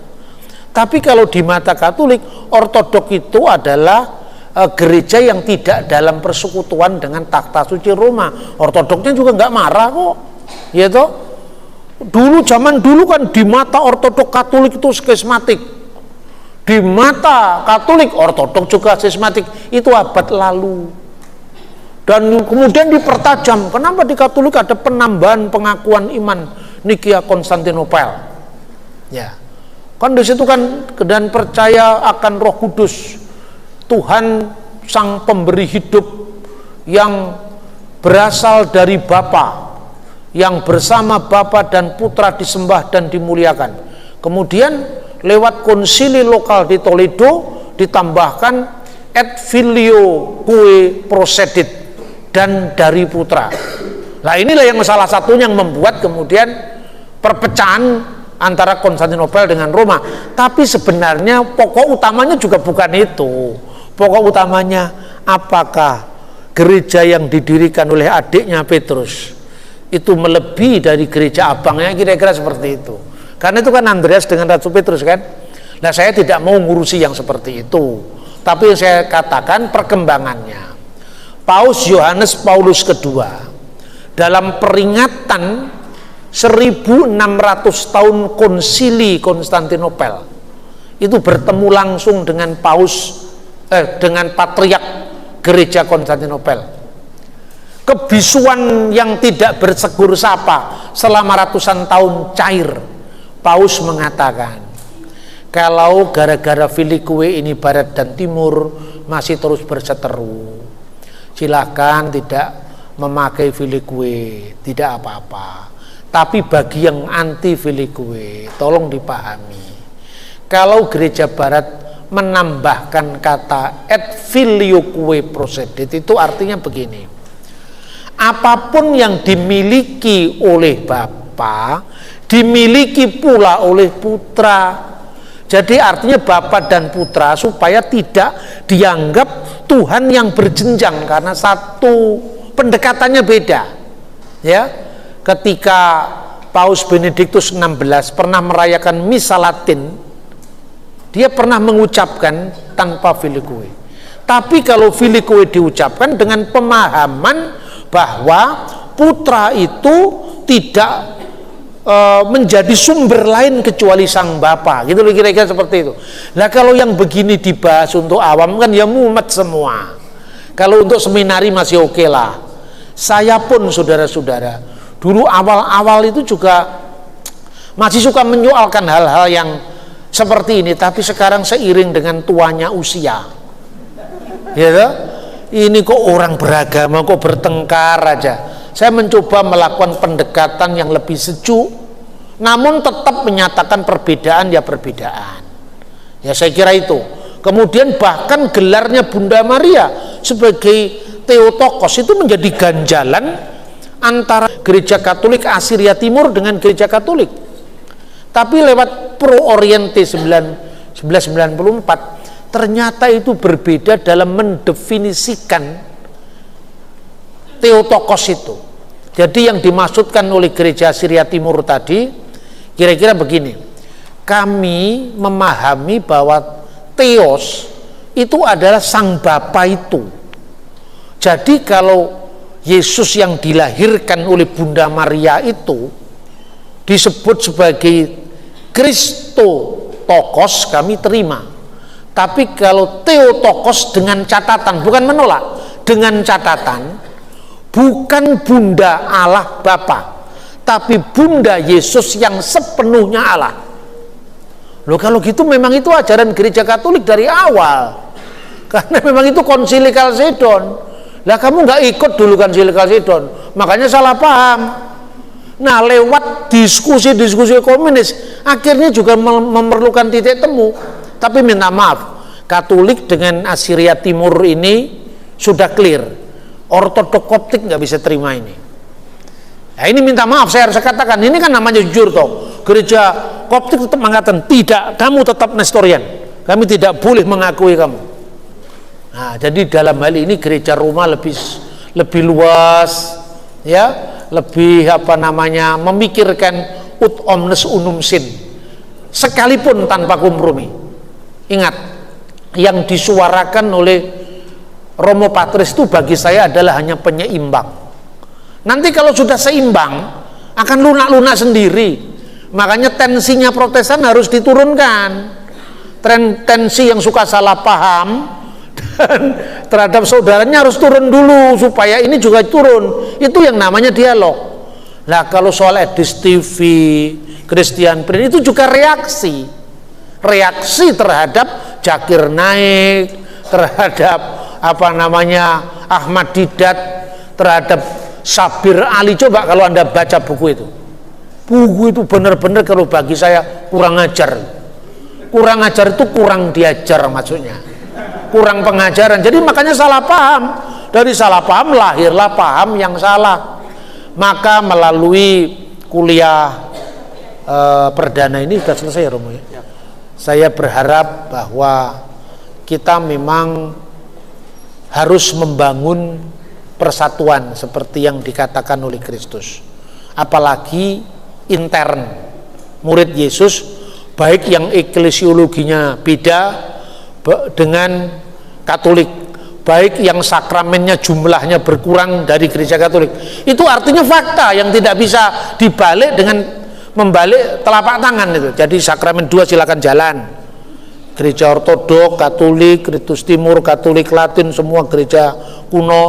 S1: Tapi kalau di mata Katolik, ortodok itu adalah gereja yang tidak dalam persekutuan dengan takhta suci Roma. Ortodoknya juga nggak marah kok, ya toh. Dulu zaman dulu kan di mata ortodok Katolik itu skismatik, di mata Katolik ortodok juga skismatik. Itu abad lalu. Dan kemudian dipertajam. Kenapa di Katolik ada penambahan pengakuan iman Nikia Konstantinopel? Ya, kan di situ kan dan percaya akan Roh Kudus, Tuhan sang pemberi hidup yang berasal dari Bapa, yang bersama Bapa dan Putra disembah dan dimuliakan. Kemudian lewat konsili lokal di Toledo ditambahkan et filio kue procedit, dan dari putra. Nah inilah yang salah satunya yang membuat kemudian perpecahan antara Konstantinopel dengan Roma. Tapi sebenarnya pokok utamanya juga bukan itu. Pokok utamanya, apakah gereja yang didirikan oleh adiknya Petrus itu melebihi dari gereja abangnya, kira-kira seperti itu. Karena itu kan Andreas dengan Ratu Petrus kan. Nah saya tidak mau ngurusi yang seperti itu, tapi saya katakan perkembangannya. Paus Yohanes Paulus II dalam peringatan 1600 tahun konsili Konstantinopel itu bertemu langsung dengan dengan patriark gereja Konstantinopel. Kebisuan yang tidak bersegur sapa selama ratusan tahun cair. Paus mengatakan, kalau gara-gara filikue ini barat dan timur masih terus berseteru, silahkan tidak memakai filikue, tidak apa-apa. Tapi bagi yang anti filikue, tolong dipahami, kalau gereja barat menambahkan kata et filioque procedit, itu artinya begini: apapun yang dimiliki oleh Bapa dimiliki pula oleh putra. Jadi artinya Bapa dan putra supaya tidak dianggap Tuhan yang berjenjang, karena satu pendekatannya beda. Ya, ketika Paus Benediktus XVI pernah merayakan misa Latin, dia pernah mengucapkan tanpa filikue. Tapi kalau filikue diucapkan dengan pemahaman bahwa putra itu tidak menjadi sumber lain kecuali sang Bapa, gitu loh, kira-kira seperti itu. Nah kalau yang begini dibahas untuk awam kan ya mumet semua. Kalau untuk seminari masih oke lah. Saya pun saudara-saudara dulu awal-awal itu juga masih suka menyoalkan hal-hal yang seperti ini, tapi sekarang seiring dengan tuanya usia, ya, ini kok orang beragama kok bertengkar aja. Saya mencoba melakukan pendekatan yang lebih sejuk, namun tetap menyatakan perbedaan ya perbedaan. Ya saya kira itu. Kemudian bahkan gelarnya Bunda Maria sebagai Theotokos itu menjadi ganjalan antara gereja Katolik Asiria Timur dengan gereja Katolik. Tapi lewat Pro Oriente 1994 ternyata itu berbeda dalam mendefinisikan Theotokos itu. Jadi yang dimaksudkan oleh gereja Syria Timur tadi kira-kira begini: kami memahami bahwa Theos itu adalah sang Bapa itu. Jadi kalau Yesus yang dilahirkan oleh Bunda Maria itu disebut sebagai Christotokos, kami terima. Tapi kalau Theotokos dengan catatan, bukan menolak, dengan catatan bukan Bunda Allah Bapa, tapi Bunda Yesus yang sepenuhnya Allah. Loh kalau gitu memang itu ajaran gereja Katolik dari awal, karena memang itu Konsili Kalsedon. Lah kamu nggak ikut dulu Konsili Kalsedon, makanya salah paham. Nah lewat diskusi-diskusi komunis akhirnya juga memerlukan titik temu. Tapi minta maaf, Katolik dengan Asiria Timur ini sudah clear. Ortodok Koptik nggak bisa terima ini. Nah ini minta maaf saya harus katakan, ini kan namanya jujur toh. Gereja Koptik tetap mengatakan tidak, kamu tetap Nestorian, kami tidak boleh mengakui kamu. Nah jadi dalam hal ini gereja Roma lebih luas, ya, lebih memikirkan ut omnes unum sin, sekalipun tanpa kompromi. Ingat, yang disuarakan oleh Romo Patris itu bagi saya adalah hanya penyeimbang. Nanti kalau sudah seimbang akan lunak-lunak sendiri. Makanya tensinya Protestan harus diturunkan. Tensi yang suka salah paham dan terhadap saudaranya harus turun dulu supaya ini juga turun. Itu yang namanya dialog. Nah kalau soal Edis TV, Christian Prince itu juga reaksi terhadap Zakir Naik, terhadap Ahmad Didat, terhadap Sabir Ali. Coba kalau Anda baca buku itu benar-benar kalau bagi saya kurang ajar. Kurang ajar itu kurang diajar maksudnya, kurang pengajaran. Jadi makanya salah paham. Dari salah paham lahirlah paham yang salah. Maka melalui kuliah perdana ini sudah selesai ya Romo ya. Saya berharap bahwa kita memang harus membangun persatuan seperti yang dikatakan oleh Kristus. Apalagi intern murid Yesus, baik yang eklesiologinya beda dengan Katolik, baik yang sakramennya jumlahnya berkurang dari gereja Katolik. Itu artinya fakta yang tidak bisa dibalik dengan membalik telapak tangan itu. Jadi sakramen 2 silakan jalan. Gereja Ortodok, Katolik, Ritus Timur, Katolik Latin, semua gereja kuno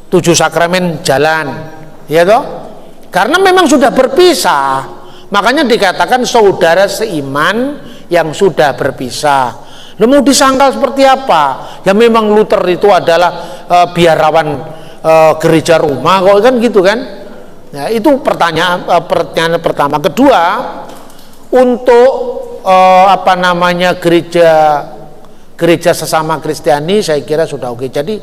S1: 7 sakramen jalan. Ya toh? Karena memang sudah berpisah. Makanya dikatakan saudara seiman yang sudah berpisah. Lu mau disangkal seperti apa? Ya memang Luther itu adalah biarawan gereja Roma kok kan gitu kan? Ya, itu pertanyaan pertama. Kedua, untuk gereja sesama Kristiani saya kira sudah oke. Jadi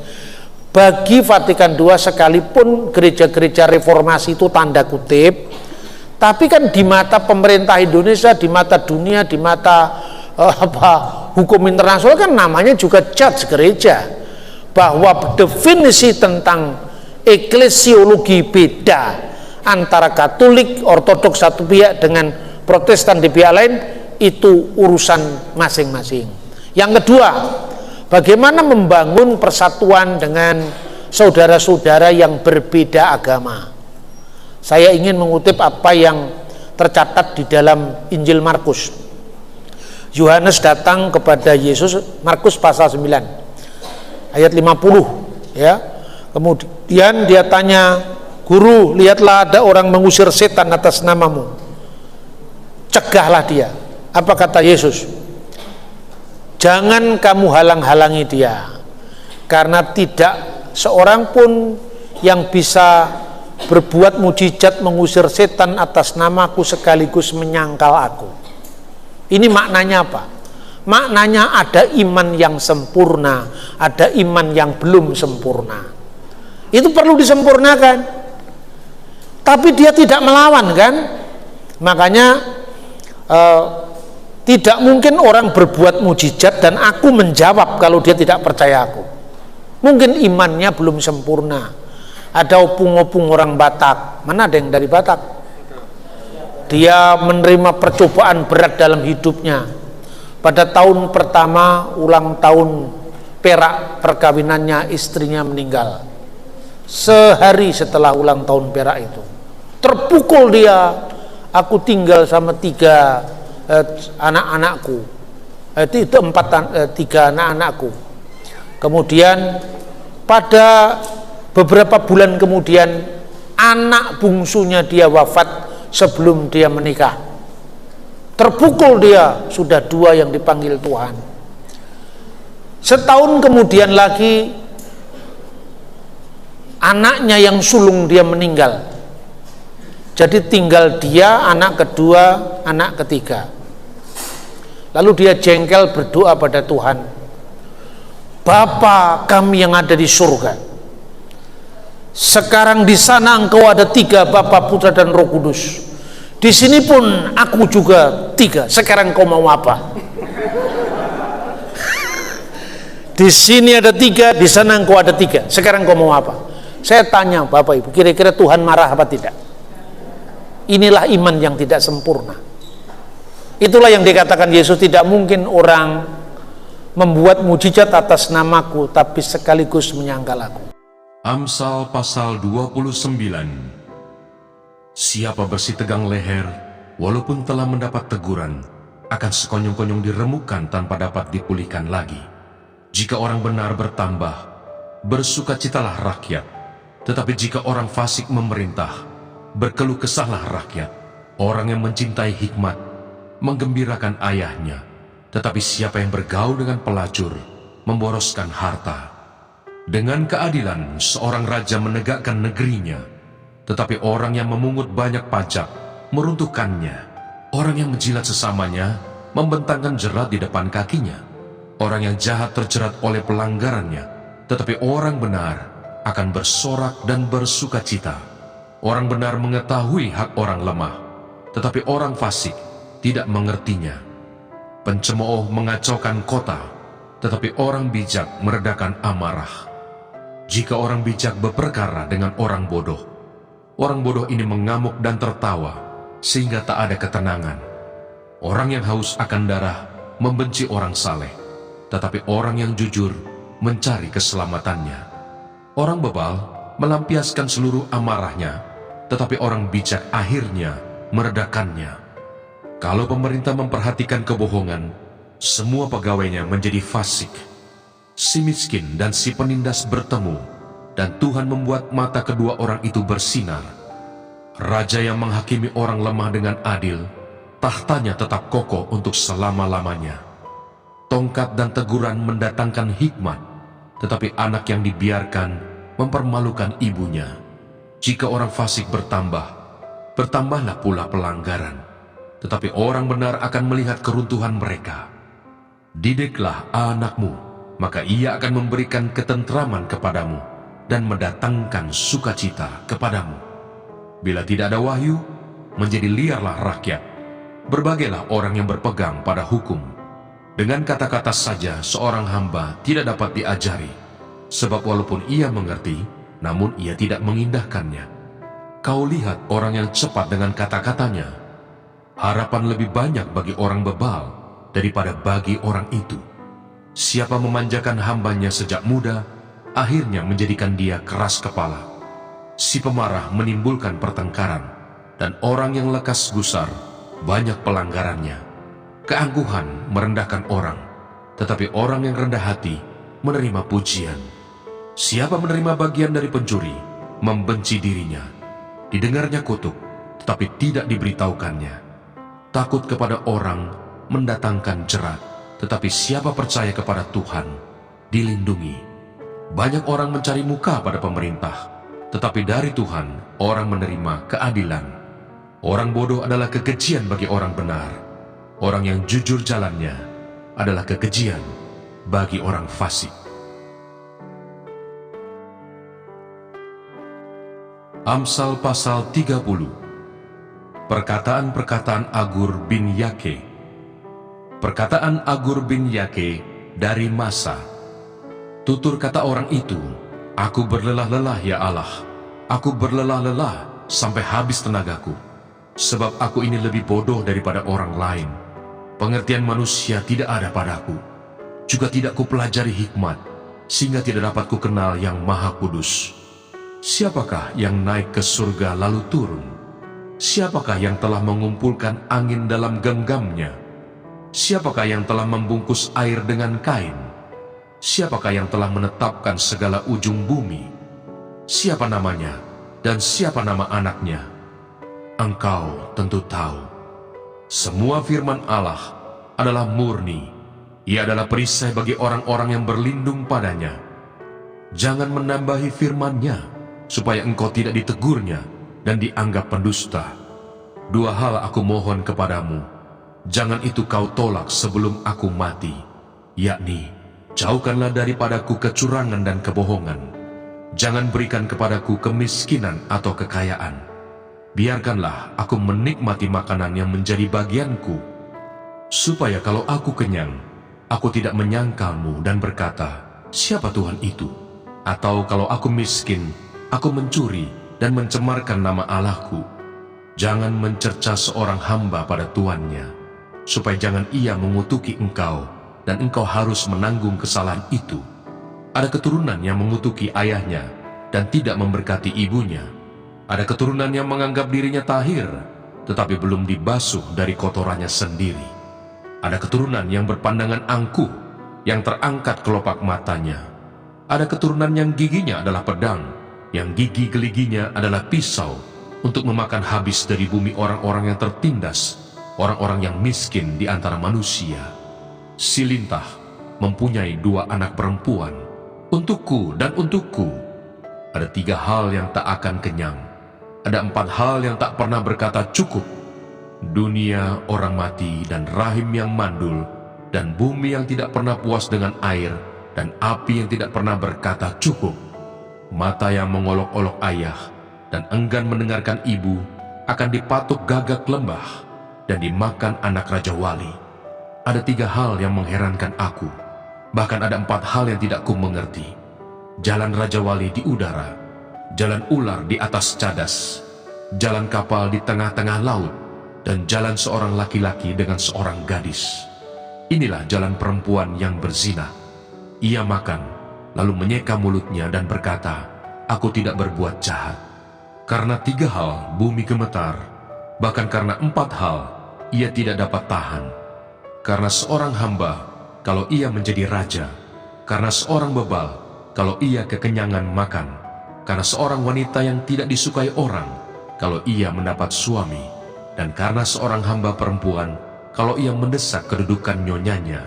S1: bagi Vatikan II sekalipun gereja-gereja reformasi itu tanda kutip, tapi kan di mata pemerintah Indonesia, di mata dunia, di mata hukum internasional kan namanya juga judge gereja, bahwa definisi tentang eklesiologi beda antara Katolik Ortodoks satu pihak dengan Protestan di pihak lain, itu urusan masing-masing. Yang kedua, bagaimana membangun persatuan dengan saudara-saudara yang berbeda agama. Saya ingin mengutip apa yang tercatat di dalam Injil Markus. Yohanes datang kepada Yesus, Markus pasal 9 ayat 50 ya. Kemudian dia tanya, "Guru, lihatlah ada orang mengusir setan atas namamu. Cegahlah dia." Apa kata Yesus? "Jangan kamu halang-halangi dia, karena tidak seorang pun yang bisa berbuat mujizat mengusir setan atas namaku sekaligus menyangkal aku." Ini maknanya apa? Maknanya ada iman yang sempurna, ada iman yang belum sempurna. Itu perlu disempurnakan. Tapi dia tidak melawan kan? Makanya tidak mungkin orang berbuat mujizat dan aku menjawab kalau dia tidak percaya aku. Mungkin imannya belum sempurna. Ada opung-opung orang Batak. Mana ada yang dari Batak? Dia menerima percobaan berat dalam hidupnya. Pada tahun pertama ulang tahun perak perkawinannya, istrinya meninggal. Sehari setelah ulang tahun perak itu, terpukul dia. Aku tinggal sama 3 anak-anakku, itu 3 anak-anakku. Kemudian pada beberapa bulan kemudian anak bungsunya dia wafat sebelum dia menikah. Terpukul dia, sudah 2 yang dipanggil Tuhan. Setahun kemudian lagi anaknya yang sulung dia meninggal. Jadi tinggal dia, anak kedua, anak ketiga. Lalu dia jengkel berdoa pada Tuhan, "Bapa kami yang ada di surga, sekarang di sana engkau ada 3, Bapa, Putra dan Roh Kudus. Di sini pun aku juga 3. Sekarang kau mau apa?" Di sini ada 3, di sana engkau ada 3. Sekarang kau mau apa? Saya tanya Bapak Ibu, kira-kira Tuhan marah apa tidak? Inilah iman yang tidak sempurna. Itulah yang dikatakan Yesus, tidak mungkin orang membuat mujizat atas namaku tapi sekaligus menyangkal aku.
S2: Amsal pasal 29. Siapa bersih tegang leher, walaupun telah mendapat teguran, akan sekonyong-konyong diremukkan tanpa dapat dipulihkan lagi. Jika orang benar bertambah, bersukacitalah rakyat. Tetapi jika orang fasik memerintah, berkeluh kesahlah rakyat. Orang yang mencintai hikmat menggembirakan ayahnya, tetapi siapa yang bergaul dengan pelacur memboroskan harta. Dengan keadilan seorang raja menegakkan negerinya, tetapi orang yang memungut banyak pajak meruntuhkannya. Orang yang menjilat sesamanya
S7: membentangkan jerat di depan kakinya. Orang yang jahat terjerat oleh pelanggarannya, tetapi orang benar akan bersorak dan bersukacita. Orang benar mengetahui hak orang lemah, tetapi orang fasik tidak mengertinya. Pencemooh mengacaukan kota, tetapi orang bijak meredakan amarah. Jika orang bijak berperkara dengan orang bodoh, orang bodoh ini mengamuk dan tertawa, sehingga tak ada ketenangan. Orang yang haus akan darah membenci orang saleh, tetapi orang yang jujur mencari keselamatannya. Orang bebal melampiaskan seluruh amarahnya, tetapi orang bijak akhirnya meredakannya. Kalau pemerintah memperhatikan kebohongan, semua pegawainya menjadi fasik. Si miskin dan si penindas bertemu, dan Tuhan membuat mata kedua orang itu bersinar. Raja yang menghakimi orang lemah dengan adil, tahtanya tetap kokoh untuk selama-lamanya. Tongkat dan teguran mendatangkan hikmat, tetapi anak yang dibiarkan mempermalukan ibunya. Jika orang fasik bertambah, bertambahlah pula pelanggaran, tetapi orang benar akan melihat keruntuhan mereka. Didiklah anakmu, maka ia akan memberikan ketentraman kepadamu dan mendatangkan sukacita kepadamu. Bila tidak ada wahyu, menjadi liarlah rakyat. Berbagailah orang yang berpegang pada hukum. Dengan kata-kata saja seorang hamba tidak dapat diajari, sebab walaupun ia mengerti, namun ia tidak mengindahkannya. Kau lihat orang yang cepat dengan kata-katanya. Harapan lebih banyak bagi orang bebal daripada bagi orang itu. Siapa memanjakan hambanya sejak muda, akhirnya menjadikan dia keras kepala. Si pemarah menimbulkan pertengkaran, dan orang yang lekas gusar banyak pelanggarannya. Keangkuhan merendahkan orang, tetapi orang yang rendah hati menerima pujian. Siapa menerima bagian dari pencuri, membenci dirinya. Didengarnya kutuk, tetapi tidak diberitahukannya. Takut kepada orang mendatangkan jerat, tetapi siapa percaya kepada Tuhan, dilindungi. Banyak orang mencari muka pada pemerintah, tetapi dari Tuhan orang menerima keadilan. Orang bodoh adalah kekejian bagi orang benar. Orang yang jujur jalannya adalah kekejian bagi orang fasik. Amsal pasal 30. Perkataan-perkataan Agur bin Yake. Perkataan Agur bin Yake dari Masa. Tutur kata orang itu, aku berlelah-lelah ya Allah, aku berlelah-lelah sampai habis tenagaku, sebab aku ini lebih bodoh daripada orang lain. Pengertian manusia tidak ada padaku, juga tidak kupelajari hikmat, sehingga tidak dapat kukenal yang Maha Kudus. Siapakah yang naik ke surga lalu turun? Siapakah yang telah mengumpulkan angin dalam genggamnya? Siapakah yang telah membungkus air dengan kain? Siapakah yang telah menetapkan segala ujung bumi? Siapa namanya dan siapa nama anaknya? Engkau tentu tahu. Semua firman Allah adalah murni. Ia adalah perisai bagi orang-orang yang berlindung padanya. Jangan menambahi firman-Nya, supaya engkau tidak ditegurnya dan dianggap pendusta. Dua hal aku mohon kepadamu, jangan itu kau tolak sebelum aku mati, yakni, jauhkanlah daripadaku kecurangan dan kebohongan. Jangan berikan kepadaku kemiskinan atau kekayaan. Biarkanlah aku menikmati makanan yang menjadi bagianku, supaya kalau aku kenyang, aku tidak menyangkalmu dan berkata, siapa Tuhan itu? Atau kalau aku miskin, aku mencuri dan mencemarkan nama Allahku. Jangan mencerca seorang hamba pada tuannya, supaya jangan ia mengutuki engkau, dan engkau harus menanggung kesalahan itu. Ada keturunan yang mengutuki ayahnya, dan tidak memberkati ibunya. Ada keturunan yang menganggap dirinya tahir, tetapi belum dibasuh dari kotorannya sendiri. Ada keturunan yang berpandangan angkuh, yang terangkat kelopak matanya. Ada keturunan yang giginya adalah pedang, yang gigi geliginya adalah pisau, untuk memakan habis dari bumi orang-orang yang tertindas, orang-orang yang miskin di antara manusia. Si lintah mempunyai 2 anak perempuan, untukku dan untukku. Ada 3 hal yang tak akan kenyang, ada 4 hal yang tak pernah berkata cukup. dunia orang mati dan rahim yang mandul, dan bumi yang tidak pernah puas dengan air, dan api yang tidak pernah berkata cukup. Mata yang mengolok-olok ayah dan enggan mendengarkan ibu akan dipatuk gagak lembah dan dimakan anak Raja Wali. Ada 3 hal yang mengherankan aku, bahkan ada 4 hal yang tidak ku mengerti. Jalan Raja Wali di udara, jalan ular di atas cadas, jalan kapal di tengah-tengah laut, dan jalan seorang laki-laki dengan seorang gadis. Inilah jalan perempuan yang berzina. Ia makan, lalu menyeka mulutnya dan berkata, "Aku tidak berbuat jahat." Karena 3 hal bumi gemetar, bahkan karena 4 hal ia tidak dapat tahan. Karena seorang hamba, kalau ia menjadi raja. Karena seorang bebal, kalau ia kekenyangan makan. Karena seorang wanita yang tidak disukai orang, kalau ia mendapat suami. Dan karena seorang hamba perempuan, kalau ia mendesak kedudukan nyonyanya.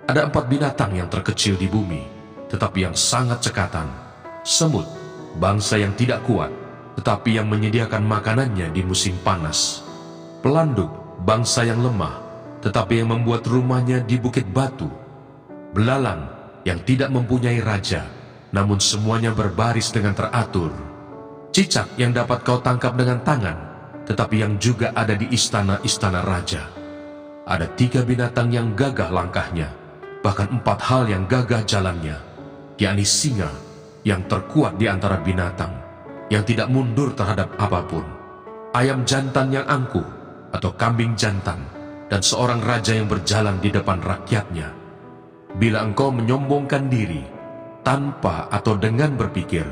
S7: Ada 4 binatang yang terkecil di bumi, tetapi yang sangat cekatan. Semut, bangsa yang tidak kuat, tetapi yang menyediakan makanannya di musim panas. Pelanduk, bangsa yang lemah, tetapi yang membuat rumahnya di bukit batu. Belalang, yang tidak mempunyai raja, namun semuanya berbaris dengan teratur. Cicak yang dapat kau tangkap dengan tangan, tetapi yang juga ada di istana-istana raja. Ada 3 binatang yang gagah langkahnya, bahkan 4 hal yang gagah jalannya, yakni singa yang terkuat di antara binatang, yang tidak mundur terhadap apapun, ayam jantan yang angkuh atau kambing jantan, dan seorang raja yang berjalan di depan rakyatnya. Bila engkau menyombongkan diri, tanpa atau dengan berpikir,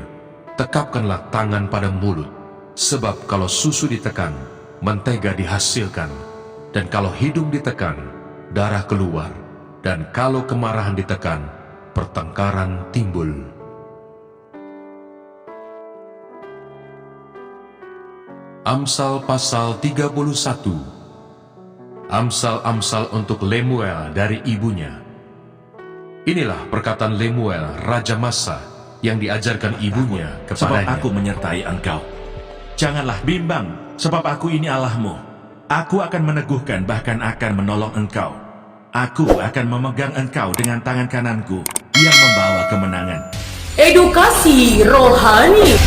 S7: tekapkanlah tangan pada mulut, sebab kalau susu ditekan, mentega dihasilkan, dan kalau hidung ditekan, darah keluar, dan kalau kemarahan ditekan, pertengkaran timbul. Amsal pasal 31. Amsal-amsal untuk Lemuel dari ibunya. Inilah perkataan Lemuel, Raja Masa, yang diajarkan ibunya kepadanya.
S2: Sebab aku menyertai engkau. Janganlah bimbang, sebab aku ini Allahmu. Aku akan meneguhkan, bahkan akan menolong engkau. Aku akan memegang engkau dengan tangan kananku yang membawa kemenangan.
S3: Edukasi rohani.